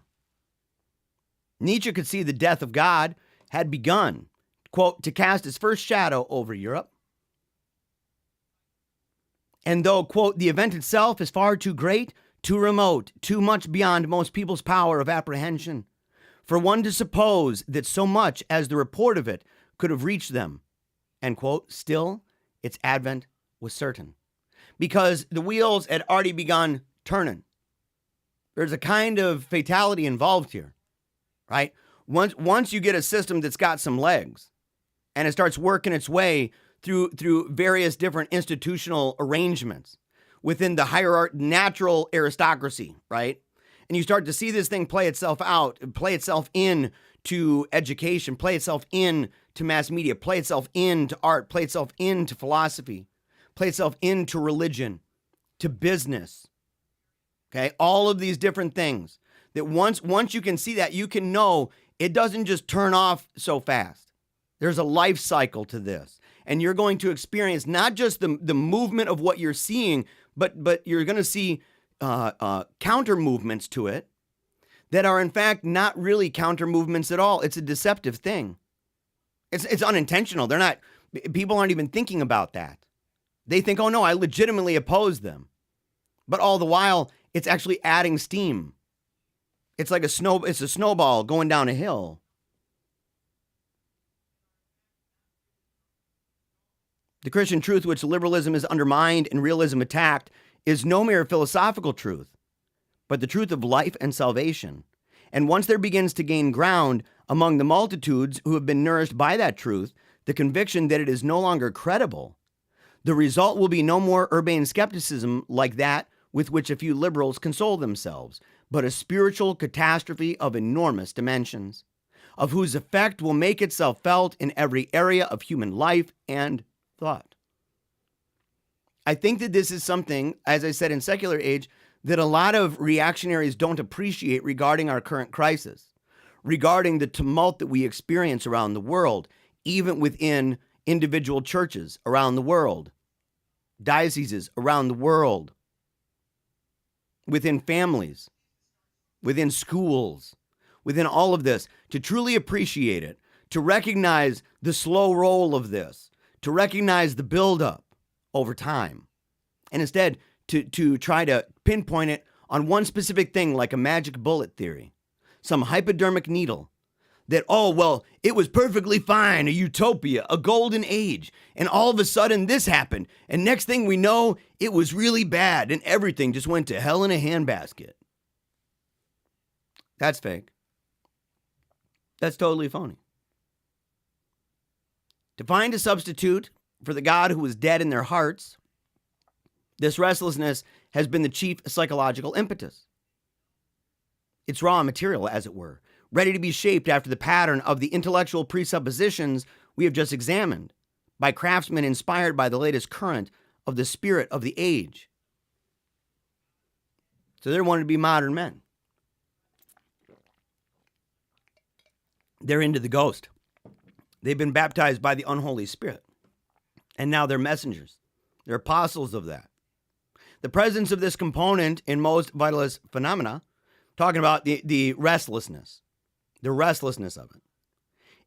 Nietzsche could see the death of God had begun, quote, to cast its first shadow over Europe. And though, quote, the event itself is far too great, too remote, too much beyond most people's power of apprehension, for one to suppose that so much as the report of it could have reached them, end quote, still its advent was certain. Because the wheels had already begun turning. There's a kind of fatality involved here, right? Once you get a system that's got some legs and it starts working its way through various different institutional arrangements within the natural aristocracy, right? And you start to see this thing play itself out, play itself in to education, play itself in to mass media, play itself into art, play itself into philosophy, play itself into religion, to business. Okay, all of these different things that once you can see that, you can know it doesn't just turn off so fast. There's a life cycle to this. And you're going to experience not just the movement of what you're seeing, but you're going to see counter movements to it that are in fact not really counter movements at all. It's a deceptive thing. It's unintentional. People aren't even thinking about that. They think, oh no, I legitimately oppose them. But all the while, it's actually adding steam. It's like it's a snowball going down a hill. The Christian truth which liberalism is undermined and realism attacked is no mere philosophical truth, but the truth of life and salvation. And once there begins to gain ground among the multitudes who have been nourished by that truth, the conviction that it is no longer credible, the result will be no more urbane skepticism like that with which a few liberals console themselves, but a spiritual catastrophe of enormous dimensions, of whose effect will make itself felt in every area of human life and thought. I think that this is something, as I said, in secular age, that a lot of reactionaries don't appreciate regarding our current crisis, regarding the tumult that we experience around the world, even within individual churches around the world, dioceses around the world, within families, within schools, within all of this, to truly appreciate it, to recognize the slow roll of this, to recognize the buildup over time, and instead to try to pinpoint it on one specific thing like a magic bullet theory, some hypodermic needle that, oh, well, it was perfectly fine, a utopia, a golden age, and all of a sudden this happened, and next thing we know, it was really bad, and everything just went to hell in a handbasket. That's fake. That's totally phony. To find a substitute for the God who was dead in their hearts, this restlessness has been the chief psychological impetus. It's raw material, as it were, ready to be shaped after the pattern of the intellectual presuppositions we have just examined, by craftsmen inspired by the latest current of the spirit of the age. So they're wanting to be modern men. They're into the ghost. They've been baptized by the unholy spirit. And now they're messengers. They're apostles of that. The presence of this component in most vitalist phenomena, talking about the restlessness of it,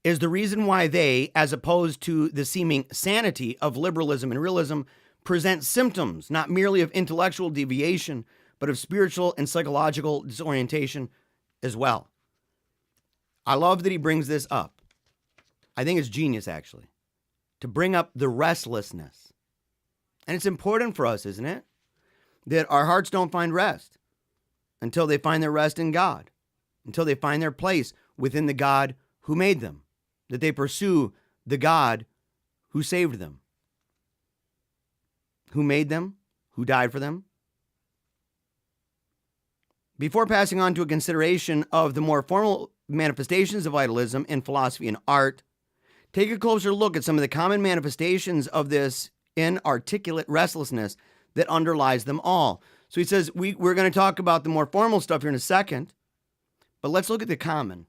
is the reason why they, as opposed to the seeming sanity of liberalism and realism, present symptoms not merely of intellectual deviation, but of spiritual and psychological disorientation as well. I love that he brings this up. I think it's genius, actually, to bring up the restlessness. And it's important for us, isn't it? That our hearts don't find rest until they find their rest in God, until they find their place within the God who made them, that they pursue the God who saved them, who made them, who died for them. Before passing on to a consideration of the more formal manifestations of vitalism in philosophy and art, take a closer look at some of the common manifestations of this inarticulate restlessness that underlies them all. So he says, we're going to talk about the more formal stuff here in a second, but let's look at the common.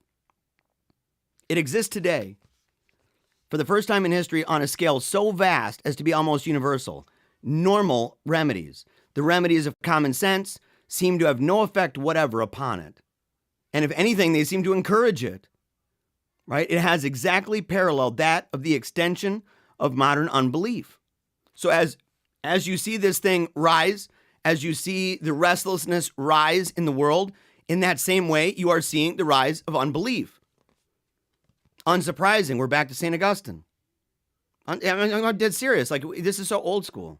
It exists today, for the first time in history, on a scale so vast as to be almost universal. Normal remedies, the remedies of common sense, seem to have no effect whatever upon it. And if anything, they seem to encourage it. Right? It has exactly paralleled that of the extension of modern unbelief. So as you see this thing rise, as you see the restlessness rise in the world, in that same way, you are seeing the rise of unbelief. Unsurprising, we're back to St. Augustine. I'm dead serious. Like, this is so old school.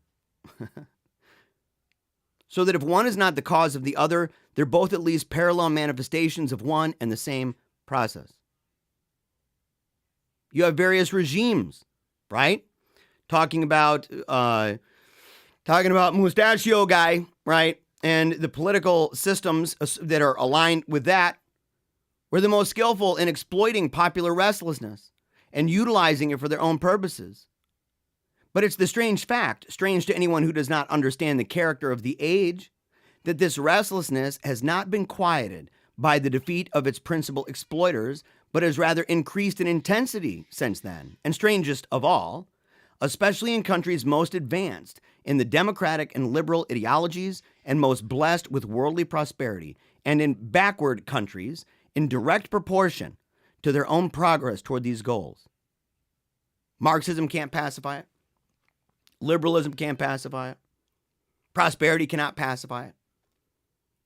so that if one is not the cause of the other, they're both at least parallel manifestations of one and the same process. You have various regimes, right? Talking about Mustachio guy, right? And the political systems that are aligned with that were the most skillful in exploiting popular restlessness and utilizing it for their own purposes. But it's the strange fact, strange to anyone who does not understand the character of the age, that this restlessness has not been quieted by the defeat of its principal exploiters, but has rather increased in intensity since then. And strangest of all, especially in countries most advanced in the democratic and liberal ideologies and most blessed with worldly prosperity, and in backward countries in direct proportion to their own progress toward these goals. Marxism can't pacify it. Liberalism can't pacify it. Prosperity cannot pacify it.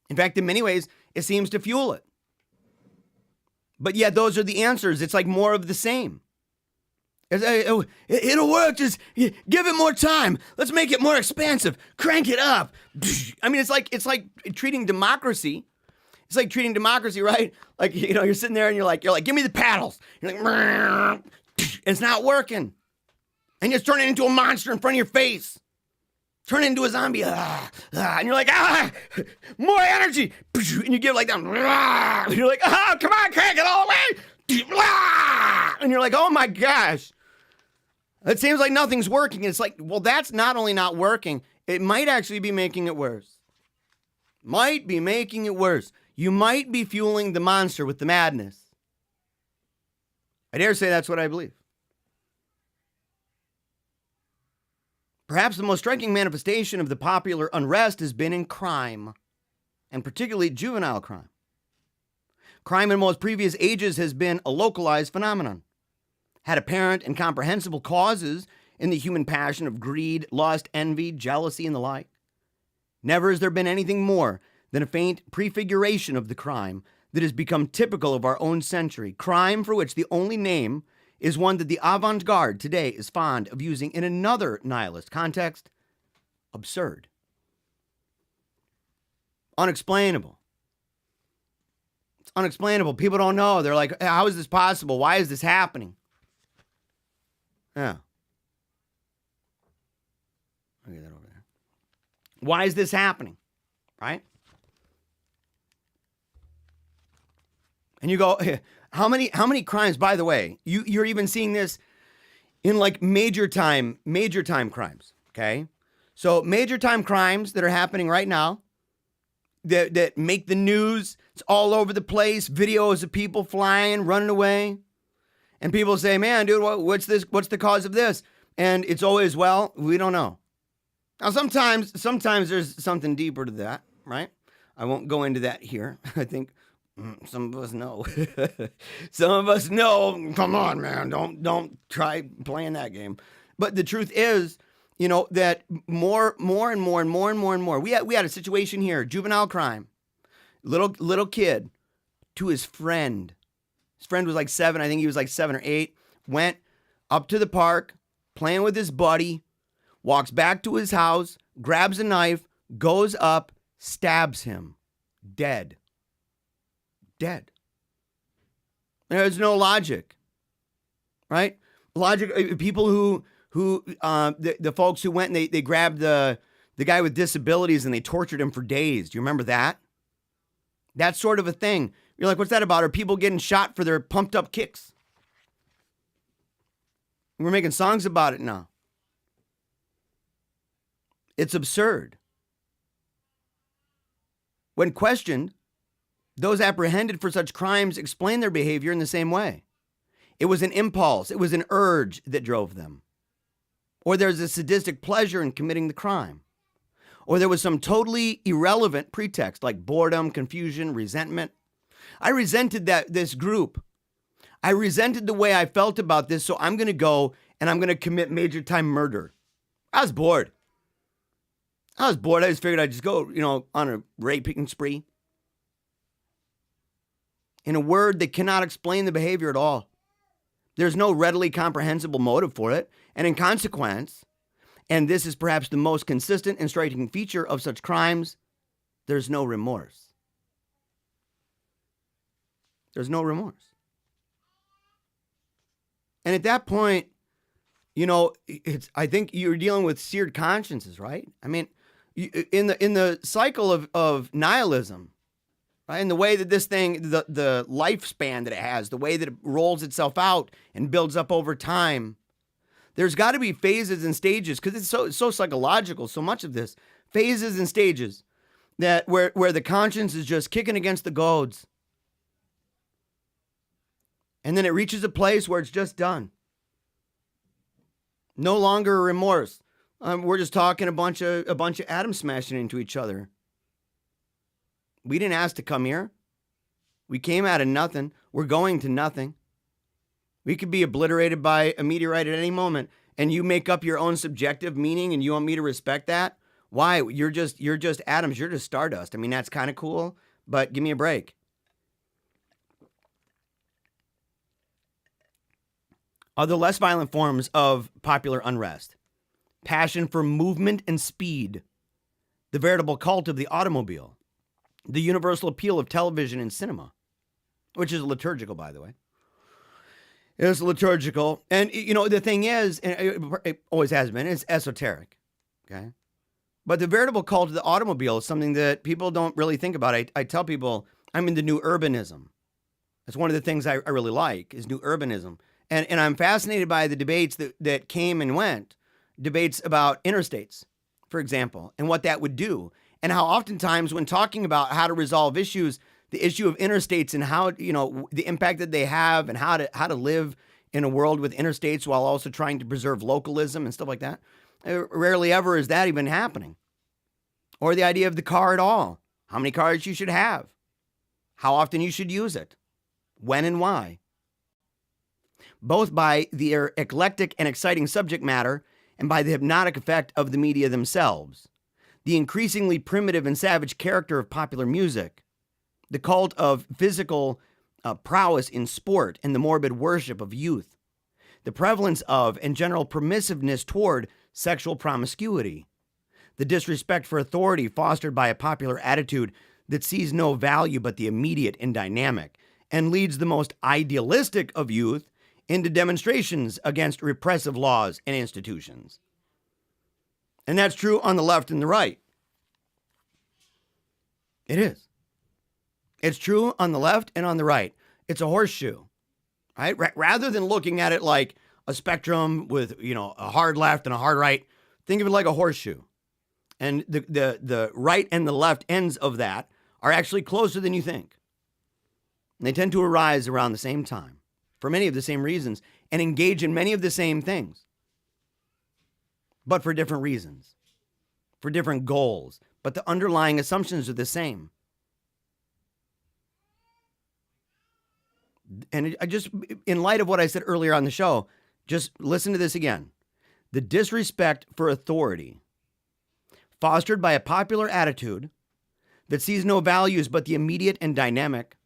In fact, in many ways, it seems to fuel it. But yet those are the answers. It's like more of the same. It'll work. Just give it more time. Let's make it more expansive. Crank it up. I mean, it's like treating democracy. It's like treating democracy, right? Like, you're sitting there and you're like, give me the paddles. You're like, it's not working. And you just turn it into a monster in front of your face. Turn it into a zombie. And you're like, more energy. And you give it like that. And you're like, come on, crank it all the way. And you're like, oh my gosh. It seems like nothing's working. It's like, well, that's not only not working, it might actually be making it worse. Might be making it worse. You might be fueling the monster with the madness. I dare say that's what I believe. Perhaps the most striking manifestation of the popular unrest has been in crime, and particularly juvenile crime. Crime in most previous ages has been a localized phenomenon, had apparent and comprehensible causes in the human passion of greed, lust, envy, jealousy, and the like. Never has there been anything more than a faint prefiguration of the crime that has become typical of our own century, crime for which the only name is one that the avant-garde today is fond of using in another nihilist context: absurd. Unexplainable. It's unexplainable. People don't know. They're like, how is this possible? Why is this happening? Yeah. I'll get that over there. Why is this happening? Right? And you go, how many crimes, by the way, you're even seeing this in like major time crimes, okay? So major time crimes that are happening right now that make the news. It's all over the place. Videos of people flying, running away. And people say, man, dude, what's this? What's the cause of this? And it's always, well, we don't know. Now, sometimes there's something deeper to that, right? I won't go into that here. I think some of us know. Some of us know. Come on, man. Don't try playing that game. But the truth is, that more and more. We had a situation here, juvenile crime. Little kid to his friend. His friend was like 7. I think he was like 7 or 8. Went up to the park, playing with his buddy, walks back to his house, grabs a knife, goes up, stabs him. Dead. There's no logic, right? Logic. People who the folks who went and they grabbed the guy with disabilities and they tortured him for days. Do you remember that? That sort of a thing. You're like, what's that about? Are people getting shot for their pumped up kicks? We're making songs about it now. It's absurd. When questioned, those apprehended for such crimes explain their behavior in the same way. It was an impulse. It was an urge that drove them. Or there's a sadistic pleasure in committing the crime. Or there was some totally irrelevant pretext like boredom, confusion, resentment. I resented this group. I resented the way I felt about this, so I'm going to go and I'm going to commit major time murder. I was bored. I just figured I'd just go, on a raping spree. In a word, they cannot explain the behavior at all. There's no readily comprehensible motive for it. And in consequence, And this is perhaps the most consistent and striking feature of such crimes. There's no remorse. There's no remorse. And at that point, you know, I think you're dealing with seared consciences, right? I mean, in the cycle of nihilism, right, and the way that this thing, the lifespan that it has, the way that it rolls itself out and builds up over time, there's got to be phases and stages, because it's so psychological, so much of this, phases and stages that where the conscience is just kicking against the goads. And then it reaches a place where it's just done. No longer a remorse. We're just talking a bunch of atoms smashing into each other. We didn't ask to come here. We came out of nothing. We're going to nothing. We could be obliterated by a meteorite at any moment, and you make up your own subjective meaning, and you want me to respect that? Why? You're just atoms. You're just stardust. I mean, that's kind of cool, but give me a break. Other less violent forms of popular unrest: passion for movement and speed, the veritable cult of the automobile, the universal appeal of television and cinema, which is liturgical, by the way. It's liturgical. And, you know, the thing is, and it always has been, it's esoteric, okay? But the veritable cult of the automobile is something that people don't really think about. I tell people I'm into new urbanism. That's one of the things I really like, is new urbanism. And I'm fascinated by the debates that came and went, debates about interstates, for example, and what that would do. And how oftentimes when talking about how to resolve issues, the issue of interstates and how, you know, the impact that they have and how to live in a world with interstates while also trying to preserve localism and stuff like that. Rarely ever is that even happening. Or the idea of the car at all. How many cars you should have. How often you should use it. When and why. Both by their eclectic and exciting subject matter and by the hypnotic effect of the media themselves. The increasingly primitive and savage character of popular music, the cult of physical prowess in sport and the morbid worship of youth, the prevalence of and general permissiveness toward sexual promiscuity, the disrespect for authority fostered by a popular attitude that sees no value but the immediate and dynamic, and leads the most idealistic of youth into demonstrations against repressive laws and institutions. And that's true on the left and the right. It is. It's true on the left and on the right. It's a horseshoe, right? Rather than looking at it like a spectrum with, you know, a hard left and a hard right, think of it like a horseshoe. And the right and the left ends of that are actually closer than you think. And they tend to arise around the same time for many of the same reasons and engage in many of the same things, but for different reasons, for different goals. But the underlying assumptions are the same. And I just, in light of what I said earlier on the show, just listen to this again. The disrespect for authority, fostered by a popular attitude that sees no values but the immediate and dynamic,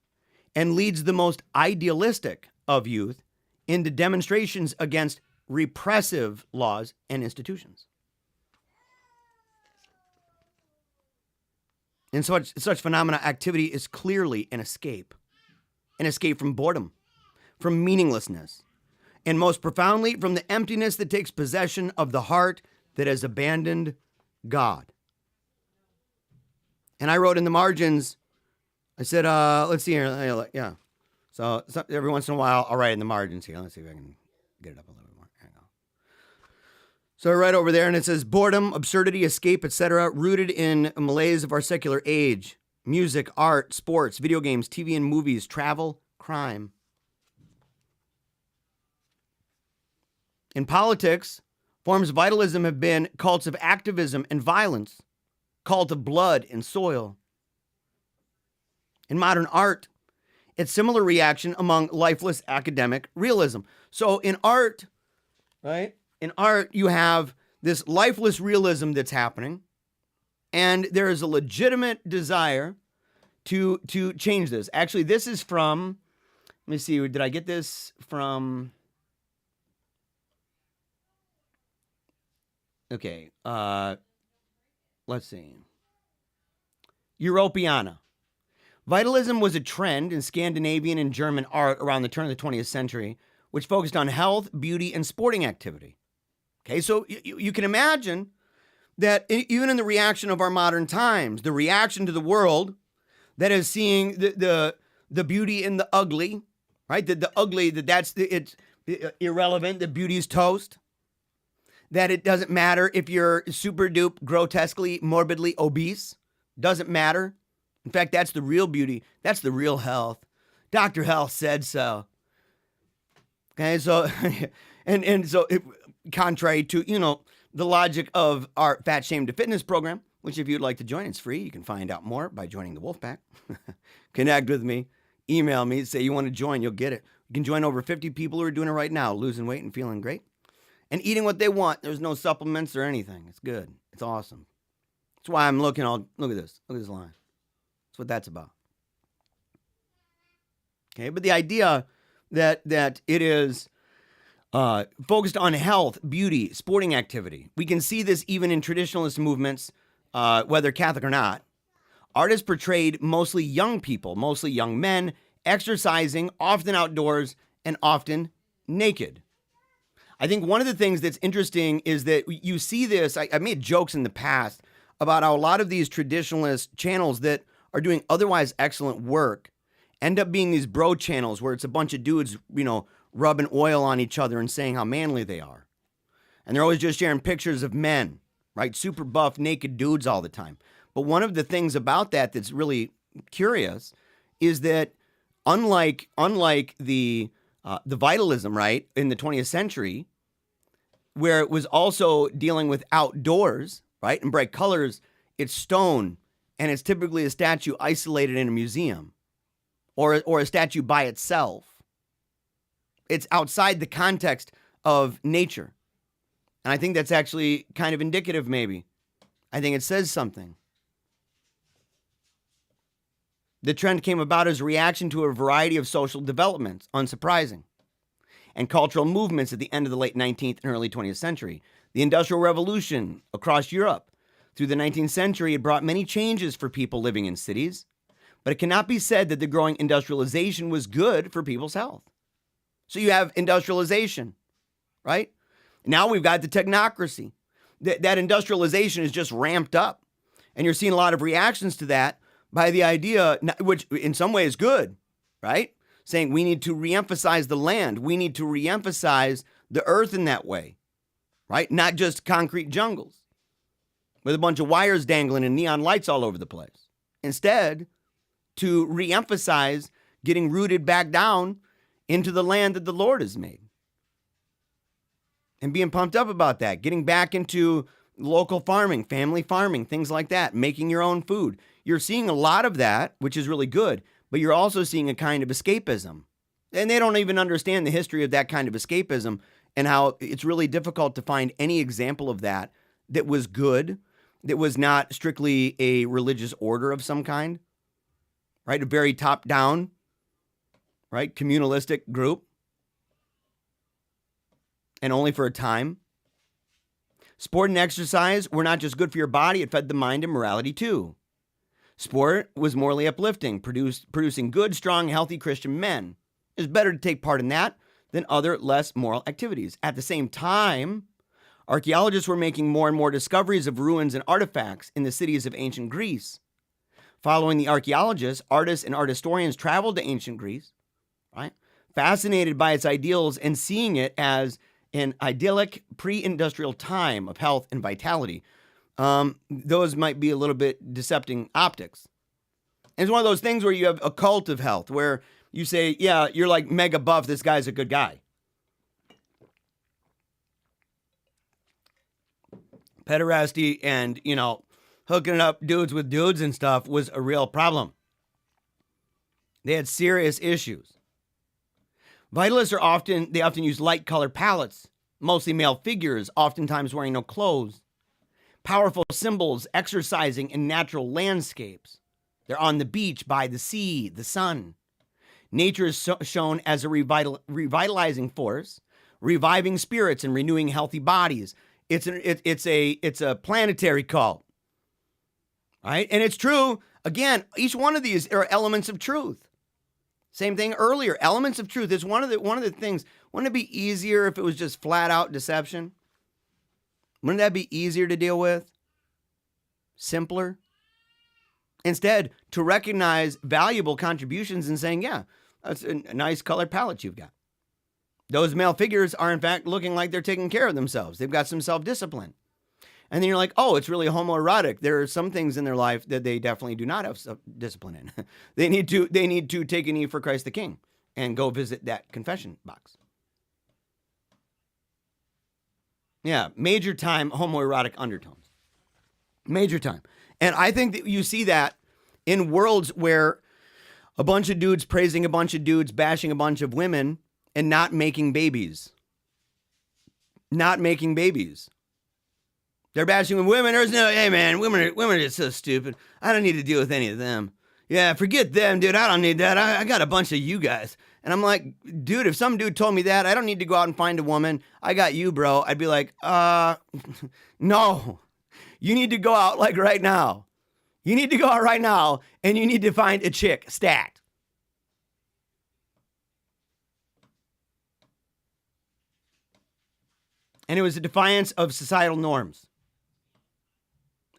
and leads the most idealistic of youth into demonstrations against repressive laws and institutions. In such phenomena, activity is clearly an escape from boredom, from meaninglessness, and most profoundly from the emptiness that takes possession of the heart that has abandoned God. And I wrote in the margins, I said, let's see here, yeah. So every once in a while, I'll write in the margins here. Let's see if I can get it up a little bit more. There you go. So right over there, and it says, boredom, absurdity, escape, etc., rooted in a malaise of our secular age. Music, art, sports, video games, TV and movies, travel, crime. In politics, forms of vitalism have been cults of activism and violence, cult of blood and soil. In modern art, it's similar reaction among lifeless academic realism. So in art, right? In art, you have this lifeless realism that's happening, and there is a legitimate desire to change this. Actually, this is from, let me see, did I get this from Okay. Let's see. Europeana. Vitalism was a trend in Scandinavian and German art around the turn of the 20th century, which focused on health, beauty, and sporting activity. Okay, so you can imagine that even in the reaction of our modern times, the reaction to the world that is seeing the beauty in the ugly, right? The ugly, it's irrelevant, the beauty is toast, that it doesn't matter if you're super dupe, grotesquely, morbidly obese, doesn't matter. In fact, that's the real beauty. That's the real health. Dr. Health said so. Okay, so, contrary to, the logic of our Fat Shame to Fitness program, which if you'd like to join, it's free. You can find out more by joining the Wolfpack. Connect with me. Email me. Say you want to join. You'll get it. You can join over 50 people who are doing it right now, losing weight and feeling great. And eating what they want. There's no supplements or anything. It's good. It's awesome. That's why I'm looking look at this. Look at this line. That's what that's about. Okay, but the idea that it is focused on health, beauty, sporting activity. We can see this even in traditionalist movements, whether Catholic or not. Art is portrayed mostly young people, mostly young men, exercising, often outdoors, and often naked. I think one of the things that's interesting is that you see this. I made jokes in the past about how a lot of these traditionalist channels that are doing otherwise excellent work end up being these bro channels where it's a bunch of dudes, rubbing oil on each other and saying how manly they are. And they're always just sharing pictures of men, right? Super buff, naked dudes all the time. But one of the things about that that's really curious is that unlike the vitalism, right, in the 20th century, where it was also dealing with outdoors, right, and bright colors, it's stone, and it's typically a statue isolated in a museum or a statue by itself. It's outside the context of nature. And I think that's actually kind of indicative, maybe. I think it says something. The trend came about as a reaction to a variety of social developments, unsurprising, and cultural movements at the end of the late 19th and early 20th century. The Industrial Revolution across Europe through the 19th century had brought many changes for people living in cities, but it cannot be said that the growing industrialization was good for people's health. So you have industrialization, right? Now we've got the technocracy. That industrialization is just ramped up. And you're seeing a lot of reactions to that by the idea, which in some ways is good, right? Saying we need to reemphasize the land. We need to reemphasize the earth in that way, right? Not just concrete jungles with a bunch of wires dangling and neon lights all over the place. Instead, to reemphasize getting rooted back down into the land that the Lord has made. And being pumped up about that, getting back into local farming, family farming, things like that, making your own food. You're seeing a lot of that, which is really good, but you're also seeing a kind of escapism. And they don't even understand the history of that kind of escapism and how it's really difficult to find any example of that that was good, that was not strictly a religious order of some kind, right? A very top-down, right, communalistic group, and only for a time. Sport and exercise were not just good for your body, it fed the mind and morality too. Sport was morally uplifting, producing good, strong, healthy Christian men. It's better to take part in that than other less moral activities. At the same time, archaeologists were making more and more discoveries of ruins and artifacts in the cities of ancient Greece. Following the archaeologists, artists and art historians traveled to ancient Greece, right? Fascinated by its ideals and seeing it as an idyllic pre-industrial time of health and vitality. Those might be a little bit decepting optics. And it's one of those things where you have a cult of health, where you say, yeah, you're like mega buff, this guy's a good guy. Pederasty and, hooking up dudes with dudes and stuff was a real problem. They had serious issues. Vitalists often use light color palettes, mostly male figures, oftentimes wearing no clothes. Powerful symbols, exercising in natural landscapes. They're on the beach, by the sea, the sun. Nature is shown as a revitalizing force, reviving spirits and renewing healthy bodies. It's a planetary cult, right? And it's true. Again, each one of these are elements of truth. Same thing earlier. Elements of truth is one of the things. Wouldn't it be easier if it was just flat out deception? Wouldn't that be easier to deal with? Simpler? Instead, to recognize valuable contributions and saying, yeah, that's a nice colored palette you've got. Those male figures are, in fact, looking like they're taking care of themselves. They've got some self-discipline. And then you're like, oh, it's really homoerotic. There are some things in their life that they definitely do not have self-discipline in. They need to take a knee for Christ the King and go visit that confession box. Yeah, major time homoerotic undertones. Major time. And I think that you see that in worlds where a bunch of dudes praising a bunch of dudes, bashing a bunch of women, and not making babies. Not making babies. They're bashing women. There's no, hey man, women are just so stupid. I don't need to deal with any of them. Yeah, forget them, dude. I don't need that. I got a bunch of you guys. And I'm like, dude, if some dude told me that, I don't need to go out and find a woman. I got you, bro. I'd be like, no. You need to go out like right now. You need to go out right now and you need to find a chick, stat. And it was a defiance of societal norms.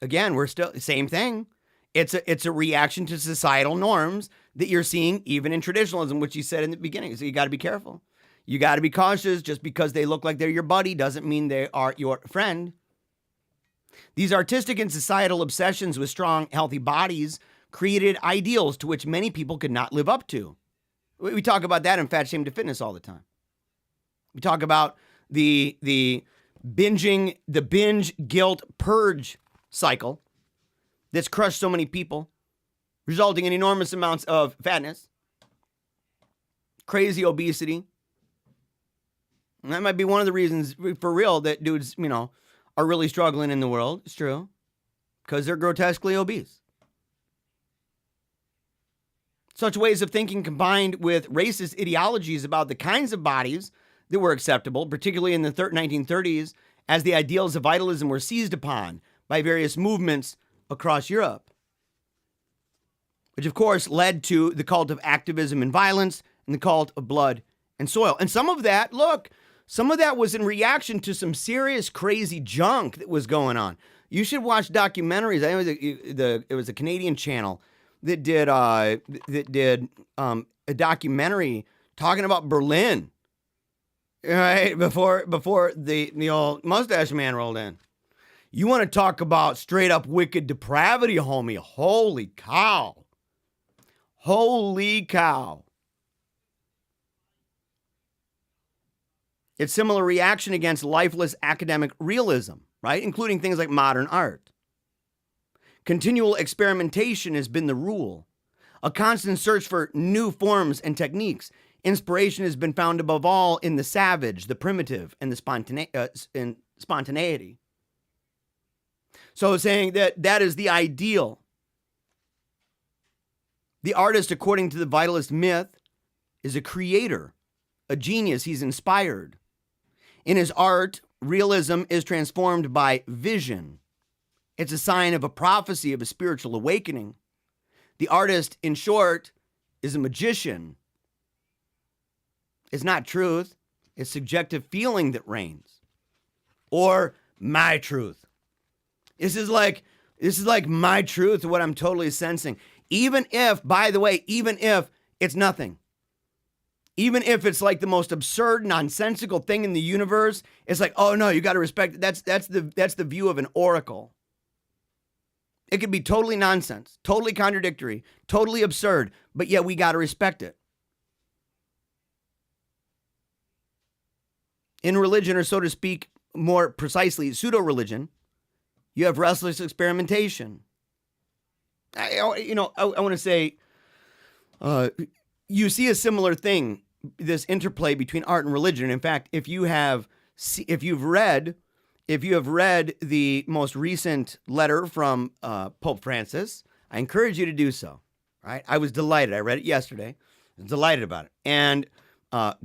Again, we're still same thing. It's a reaction to societal norms that you're seeing even in traditionalism, which you said in the beginning. So you got to be careful. You got to be cautious. Just because they look like they're your buddy doesn't mean they are your friend. These artistic and societal obsessions with strong, healthy bodies created ideals to which many people could not live up to. We talk about that in Fat Shame to Fitness all the time. We talk about the binge guilt purge cycle that's crushed so many people, resulting in enormous amounts of fatness, crazy obesity. And that might be one of the reasons for real that dudes, are really struggling in the world. It's true. Because they're grotesquely obese. Such ways of thinking combined with racist ideologies about the kinds of bodies that were acceptable, particularly in the 1930s, as the ideals of vitalism were seized upon by various movements across Europe, which of course led to the cult of activism and violence and the cult of blood and soil. And some of that was in reaction to some serious crazy junk that was going on. You should watch documentaries. I know it was a Canadian channel that did a documentary talking about Berlin, right before the old mustache man rolled in. You want to talk about straight up wicked depravity, homie? Holy cow! Holy cow! It's similar reaction against lifeless academic realism, right? Including things like modern art. Continual experimentation has been the rule. A constant search for new forms and techniques. Inspiration has been found above all in the savage, the primitive, and the spontaneity. So saying that is the ideal. The artist, according to the vitalist myth, is a creator, a genius. He's inspired. In his art, realism is transformed by vision. It's a sign of a prophecy of a spiritual awakening. The artist, in short, is a magician. It's not truth. It's subjective feeling that reigns. Or my truth. This is like my truth, what I'm totally sensing. Even if, by the way, even if it's nothing. Even if it's like the most absurd, nonsensical thing in the universe, it's like, oh no, you got to respect it. That's the view of an oracle. It could be totally nonsense, totally contradictory, totally absurd, but yet we got to respect it. In religion, or so to speak, more precisely, pseudo-religion, you have restless experimentation. I want to say, you see a similar thing, this interplay between art and religion. In fact, if you have read the most recent letter from Pope Francis, I encourage you to do so. Right? I was delighted. I read it yesterday. I was delighted about it, and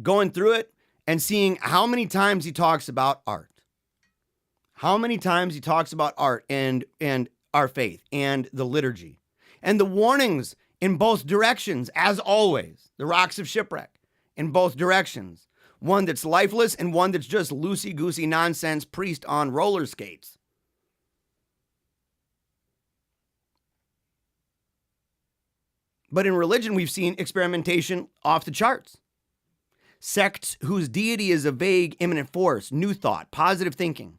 going through it and seeing how many times he talks about art. How many times he talks about art and our faith and the liturgy and the warnings in both directions, as always, the rocks of shipwreck in both directions. One that's lifeless and one that's just loosey-goosey nonsense priest on roller skates. But in religion, we've seen experimentation off the charts. Sects whose deity is a vague, immanent force, new thought, positive thinking,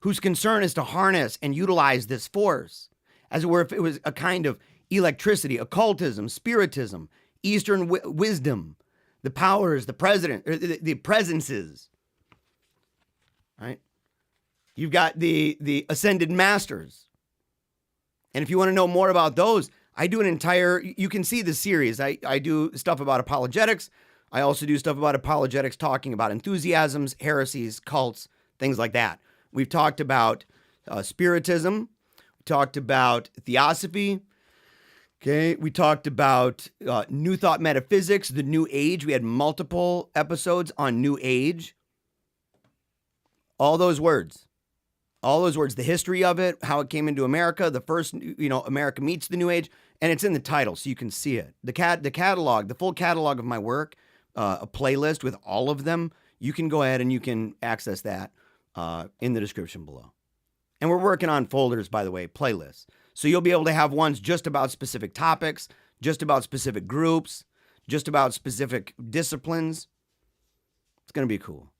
whose concern is to harness and utilize this force, as it were if it was a kind of electricity, occultism, spiritism, Eastern wisdom, the powers, the presences, right? You've got the ascended masters. And if you want to know more about those, I do an entire, you can see the series. I do stuff about apologetics. I also do stuff about apologetics, talking about enthusiasms, heresies, cults, things like that. We've talked about spiritism. We talked about theosophy. Okay, we talked about New Thought metaphysics, the New Age. We had multiple episodes on New Age. All those words, the history of it, how it came into America, the first, America meets the New Age, and it's in the title, so you can see it. The catalog, the full catalog of my work, a playlist with all of them, you can go ahead and you can access that in the description below. And we're working on folders, by the way, playlists. So you'll be able to have ones just about specific topics, just about specific groups, just about specific disciplines. It's going to be cool.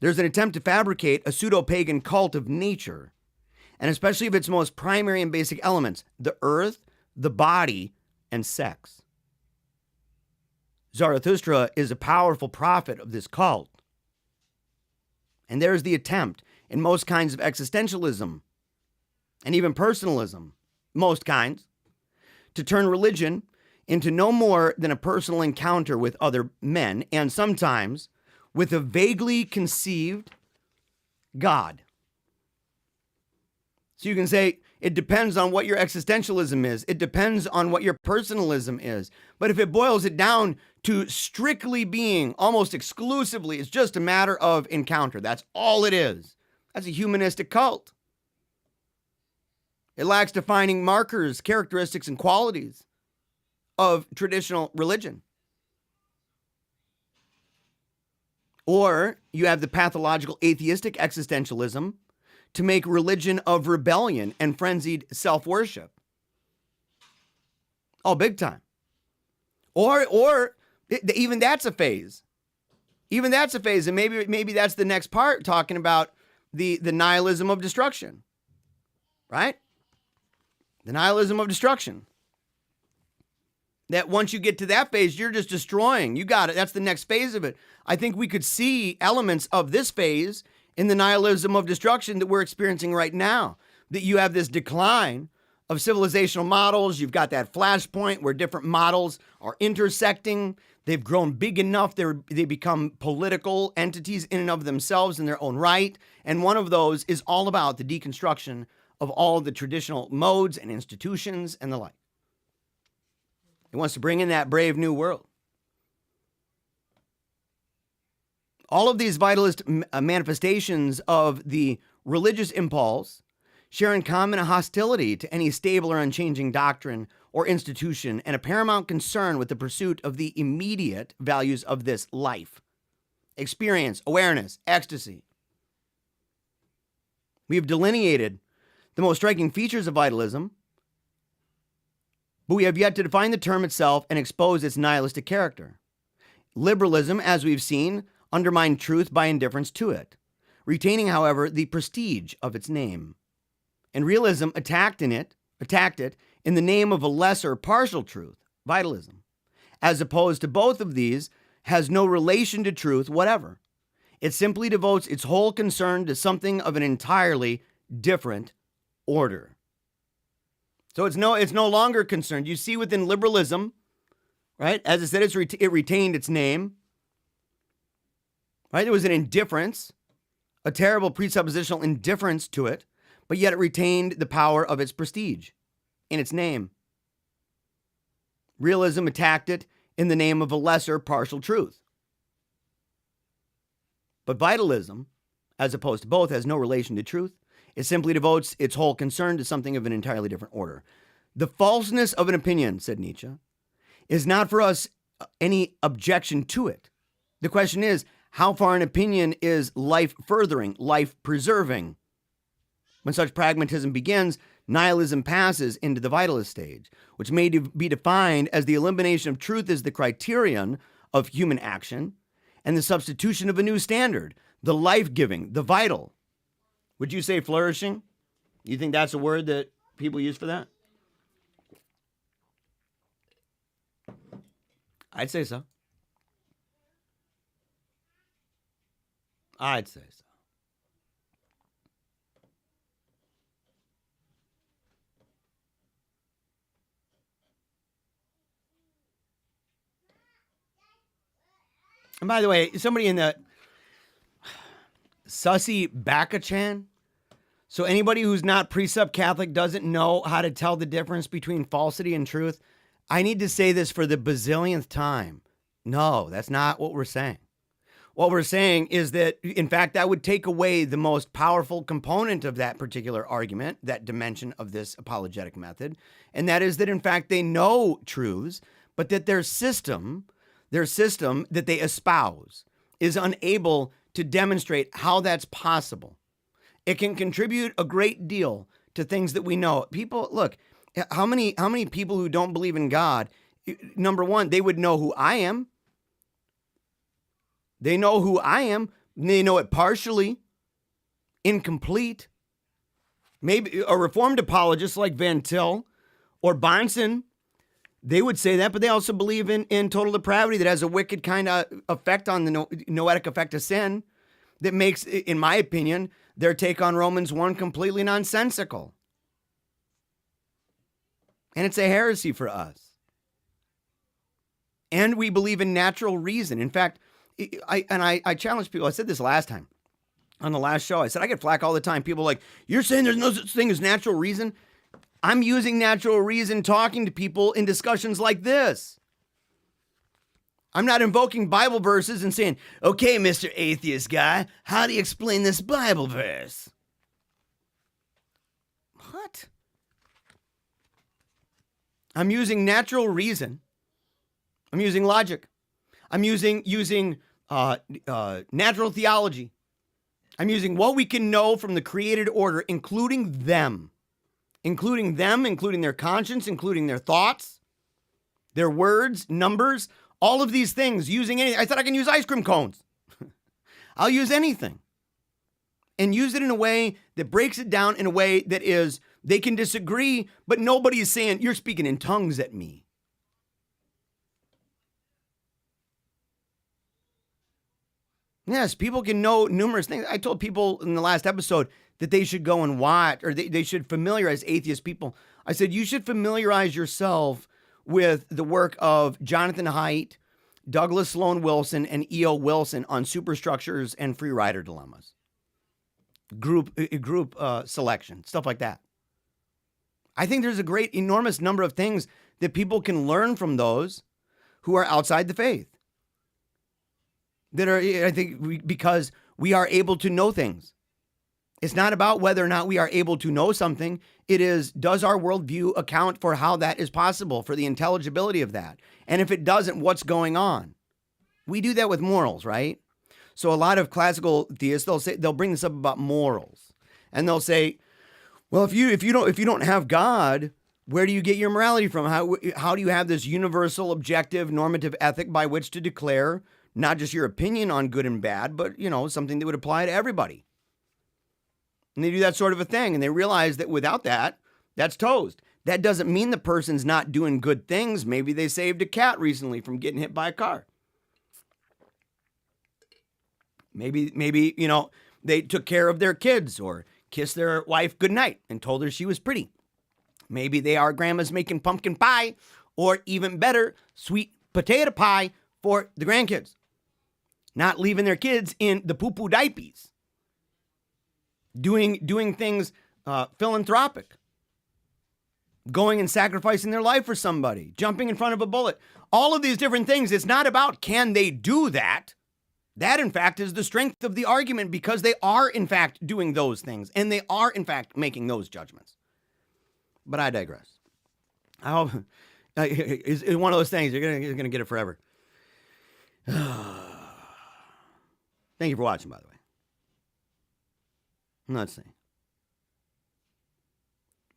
There's an attempt to fabricate a pseudo-pagan cult of nature, and especially of its most primary and basic elements, the earth, the body, and sex. Zarathustra is a powerful prophet of this cult. And there's the attempt in most kinds of existentialism and even personalism, most kinds, to turn religion into no more than a personal encounter with other men, and sometimes with a vaguely conceived God. So you can say, it depends on what your existentialism is. It depends on what your personalism is. But if it boils it down to strictly being, almost exclusively, it's just a matter of encounter. That's all it is. That's a humanistic cult. It lacks defining markers, characteristics, and qualities of traditional religion. Or you have the pathological atheistic existentialism to make religion of rebellion and frenzied self-worship. Oh, big time. Or even that's a phase. Even that's a phase, and maybe that's the next part, talking about the nihilism of destruction. Right? The nihilism of destruction. That once you get to that phase, you're just destroying. You got it. That's the next phase of it. I think we could see elements of this phase in the nihilism of destruction that we're experiencing right now. That you have this decline of civilizational models. You've got that flashpoint where different models are intersecting. They've grown big enough. They become political entities in and of themselves in their own right. And one of those is all about the deconstruction of all the traditional modes and institutions and the like. He wants to bring in that brave new world. All of these vitalist manifestations of the religious impulse share in common a hostility to any stable or unchanging doctrine or institution, and a paramount concern with the pursuit of the immediate values of this life: experience, awareness, ecstasy. We have delineated the most striking features of vitalism, but we have yet to define the term itself and expose its nihilistic character. Liberalism, as we've seen, undermined truth by indifference to it, retaining, however, the prestige of its name. And realism attacked it in the name of a lesser partial truth, vitalism, as opposed to both of these, has no relation to truth whatever. It simply devotes its whole concern to something of an entirely different order. So it's no longer concerned. You see within liberalism, right? As I said, it retained its name. Right? There was an indifference, a terrible presuppositional indifference to it, but yet it retained the power of its prestige in its name. Realism attacked it in the name of a lesser partial truth. But vitalism, as opposed to both, has no relation to truth. It simply devotes its whole concern to something of an entirely different order. The falseness of an opinion, said Nietzsche, is not for us any objection to it. The question is, how far an opinion is life-furthering, life-preserving? When such pragmatism begins, nihilism passes into the vitalist stage, which may be defined as the elimination of truth as the criterion of human action and the substitution of a new standard, the life-giving, the vital. Would you say flourishing? You think that's a word that people use for that? I'd say so. I'd say so. And by the way, somebody in the Sussy Bakachan. So anybody who's not precept Catholic doesn't know how to tell the difference between falsity and truth. I need to say this for the bazillionth time. No, that's not what we're saying. What we're saying is that, in fact, that would take away the most powerful component of that particular argument, that dimension of this apologetic method. And that is that, in fact, they know truths, but that their system that they espouse is unable to demonstrate how that's possible. It can contribute a great deal to things that we know. People, look, how many people who don't believe in God, number one, they would know who I am. They know who I am. They know it partially, incomplete. Maybe a Reformed apologist like Van Til or Bonson, they would say that, but they also believe in total depravity that has a wicked kind of effect on the noetic effect of sin that makes, in my opinion, their take on Romans 1 completely nonsensical. And it's a heresy for us. And we believe in natural reason. In fact, I challenge people. I said this last time on the last show. I said, I get flack all the time. People are like, you're saying there's no such thing as natural reason? I'm using natural reason talking to people in discussions like this. I'm not invoking Bible verses and saying, okay, Mr. Atheist guy, how do you explain this Bible verse? What? I'm using natural reason. I'm using logic. I'm using natural theology. I'm using what we can know from the created order, including including their conscience, including their thoughts, their words, numbers, all of these things, using anything. I said I can use ice cream cones. I'll use anything and use it in a way that breaks it down in a way that is, they can disagree, but nobody is saying, you're speaking in tongues at me. Yes, people can know numerous things. I told people in the last episode that they should go and watch, or they should familiarize atheist people. I said, you should familiarize yourself with the work of Jonathan Haidt, Douglas Sloan Wilson, and E.O. Wilson on superstructures and free rider dilemmas. Group selection, stuff like that. I think there's a great, enormous number of things that people can learn from those who are outside the faith. That are, I think, because we are able to know things. It's not about whether or not we are able to know something. It is, does our worldview account for how that is possible, for the intelligibility of that? And if it doesn't, what's going on? We do that with morals, right? So a lot of classical theists, they'll bring this up about morals. And they'll say, well, if you don't have God, where do you get your morality from? How do you have this universal, objective, normative ethic by which to declare not just your opinion on good and bad, but, something that would apply to everybody? And they do that sort of a thing, and they realize that without that, that's toast. That doesn't mean the person's not doing good things. Maybe they saved a cat recently from getting hit by a car. Maybe they took care of their kids or kissed their wife goodnight and told her she was pretty. Maybe they are grandma's making pumpkin pie, or even better, sweet potato pie for the grandkids. Not leaving their kids in the poo-poo diapers. Doing things philanthropic. Going and sacrificing their life for somebody. Jumping in front of a bullet. All of these different things. It's not about can they do that. That, in fact, is the strength of the argument, because they are, in fact, doing those things, and they are, in fact, making those judgments. But I digress. I hope it's one of those things. You're gonna get it forever. Thank you for watching, by the way. Let's see.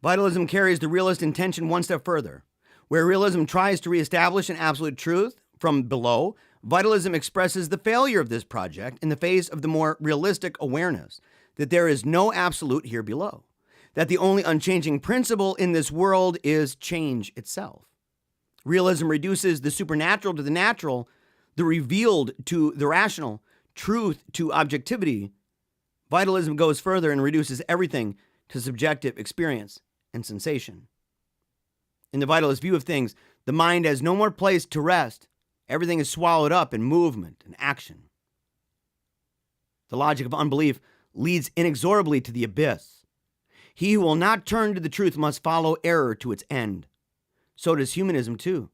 Vitalism carries the realist intention one step further. Where realism tries to reestablish an absolute truth from below, vitalism expresses the failure of this project in the face of the more realistic awareness that there is no absolute here below, that the only unchanging principle in this world is change itself. Realism reduces the supernatural to the natural, the revealed to the rational, truth to objectivity. Vitalism goes further and reduces everything to subjective experience and sensation. In the vitalist view of things, the mind has no more place to rest. Everything is swallowed up in movement and action. The logic of unbelief leads inexorably to the abyss. He who will not turn to the truth must follow error to its end. So does humanism too.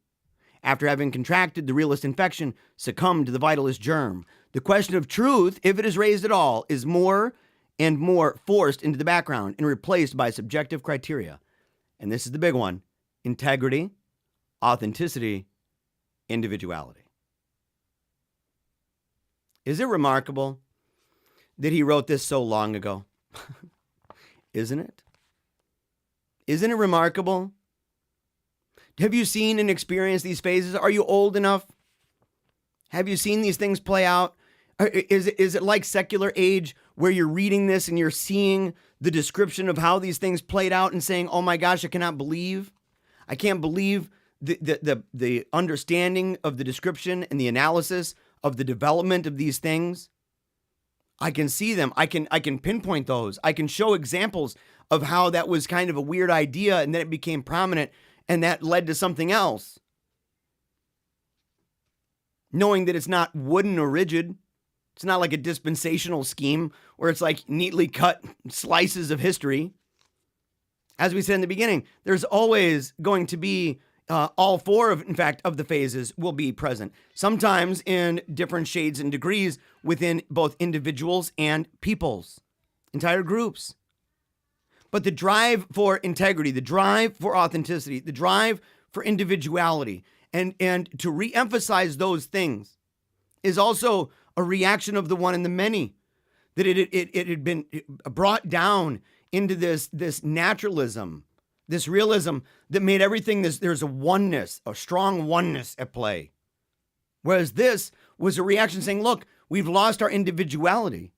After having contracted the realist infection, succumbed to the vitalist germ. The question of truth, if it is raised at all, is more and more forced into the background and replaced by subjective criteria. And this is the big one: integrity, authenticity, individuality. Is it remarkable that he wrote this so long ago? Isn't it? Isn't it remarkable? Have you seen and experienced these phases? Are you old enough? Have you seen these things play out? Is it like secular age, where you're reading this and you're seeing the description of how these things played out and saying, oh my gosh, I cannot believe. I can't believe the understanding of the description and the analysis of the development of these things. I can see them. I can pinpoint those. I can show examples of how that was kind of a weird idea and then it became prominent and that led to something else. Knowing that it's not wooden or rigid. It's not like a dispensational scheme where it's like neatly cut slices of history. As we said in the beginning, there's always going to be all four of the phases will be present, sometimes in different shades and degrees within both individuals and peoples, entire groups. But the drive for integrity, the drive for authenticity, the drive for individuality, and to re-emphasize those things is also a reaction of the one and the many, that it had been brought down into this naturalism, this realism that made everything there's a oneness, a strong oneness at play. Whereas this was a reaction saying, look, we've lost our individuality.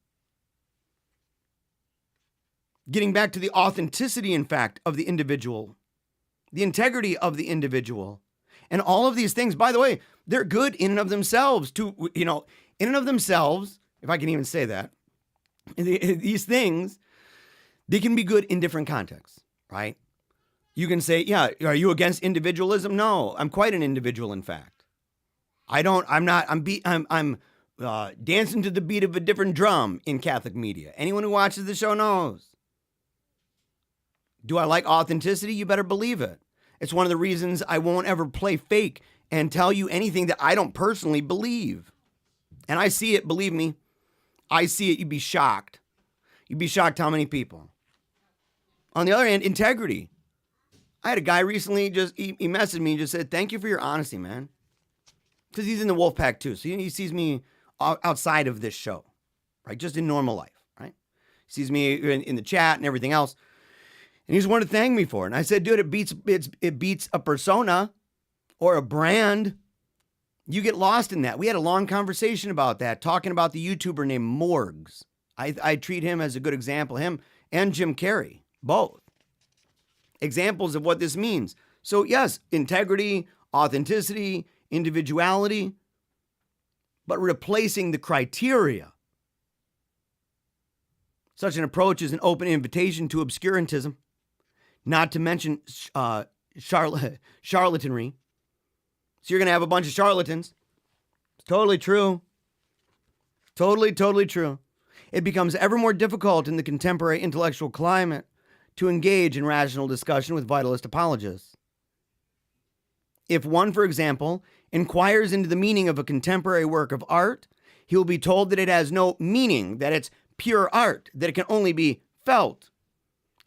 Getting back to the authenticity, in fact, of the individual, the integrity of the individual. And all of these things, by the way, they're good in and of themselves in and of themselves, if I can even say that. These things, they can be good in different contexts, right? You can say, yeah, are you against individualism? No, I'm quite an individual, in fact. I'm dancing to the beat of a different drum in Catholic media. Anyone who watches the show knows. Do I like authenticity? You better believe it. It's one of the reasons I won't ever play fake and tell you anything that I don't personally believe. And I see it, believe me. I see it, you'd be shocked. You'd be shocked how many people. On the other hand, integrity. I had a guy recently, he messaged me and just said, thank you for your honesty, man. Because he's in the wolf pack too. So he sees me outside of this show, right? Just in normal life, right? He sees me in the chat and everything else. And he just wanted to thank me for it. And I said, dude, it beats a persona or a brand. You get lost in that. We had a long conversation about that, talking about the YouTuber named Morgs. I treat him as a good example, him and Jim Carrey, both. Examples of what this means. So yes, integrity, authenticity, individuality, but replacing the criteria. Such an approach is an open invitation to obscurantism, not to mention charlatanry. So you're going to have a bunch of charlatans. It's totally true. Totally true. It becomes ever more difficult in the contemporary intellectual climate to engage in rational discussion with vitalist apologists. If one, for example, inquires into the meaning of a contemporary work of art, He will be told that it has no meaning, that it's pure art, that it can only be felt,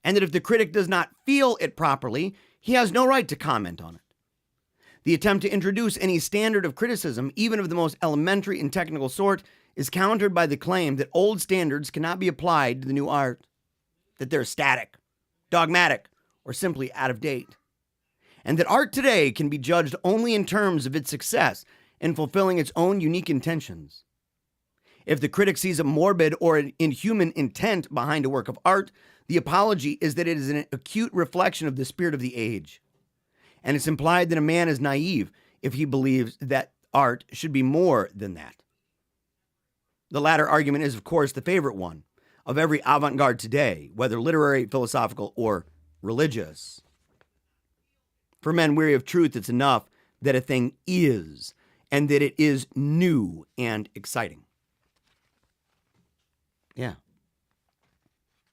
and that if the critic does not feel it properly, he has no right to comment on it. The attempt to introduce any standard of criticism, even of the most elementary and technical sort, is countered by the claim that old standards cannot be applied to the new art, that they're static, dogmatic, or simply out of date, and that art today can be judged only in terms of its success in fulfilling its own unique intentions. If the critic sees a morbid or an inhuman intent behind a work of art, the apology is that it is an acute reflection of the spirit of the age. And it's implied that a man is naive if he believes that art should be more than that. The latter argument is, of course, the favorite one of every avant-garde today, whether literary, philosophical, or religious. For men weary of truth, it's enough that a thing is, and that it is new and exciting. Yeah.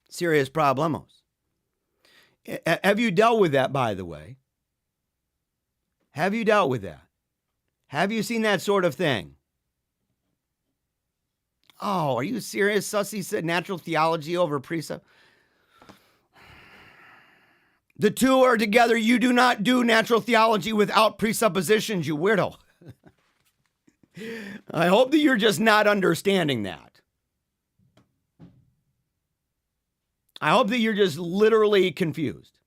Serious problemos. Have you dealt with that, by the way? Have you dealt with that? Have you seen that sort of thing? Oh, are you serious? Sussy said natural theology over precept. The two are together. You do not do natural theology without presuppositions, you weirdo. I hope that you're just not understanding that. I hope that you're just literally confused.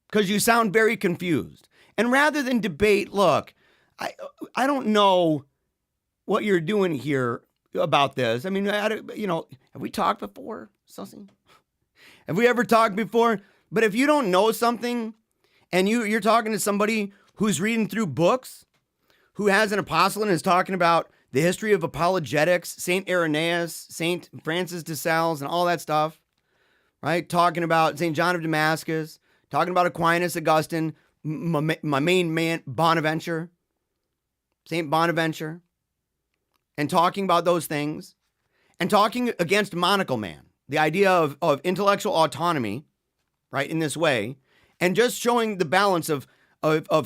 Because you sound very confused. And rather than debate, look, I don't know what you're doing here about this. I mean, have we talked before, Sussy? Have we ever talked before? But if you don't know something and you're talking to somebody who's reading through books, who has an apostle and is talking about the history of apologetics, St. Irenaeus, St. Francis de Sales, and all that stuff, right? Talking about St. John of Damascus, talking about Aquinas, Augustine, my main man, Bonaventure, St. Bonaventure, and talking about those things, and talking against monocle man, the idea of intellectual autonomy, right, in this way, and just showing the balance of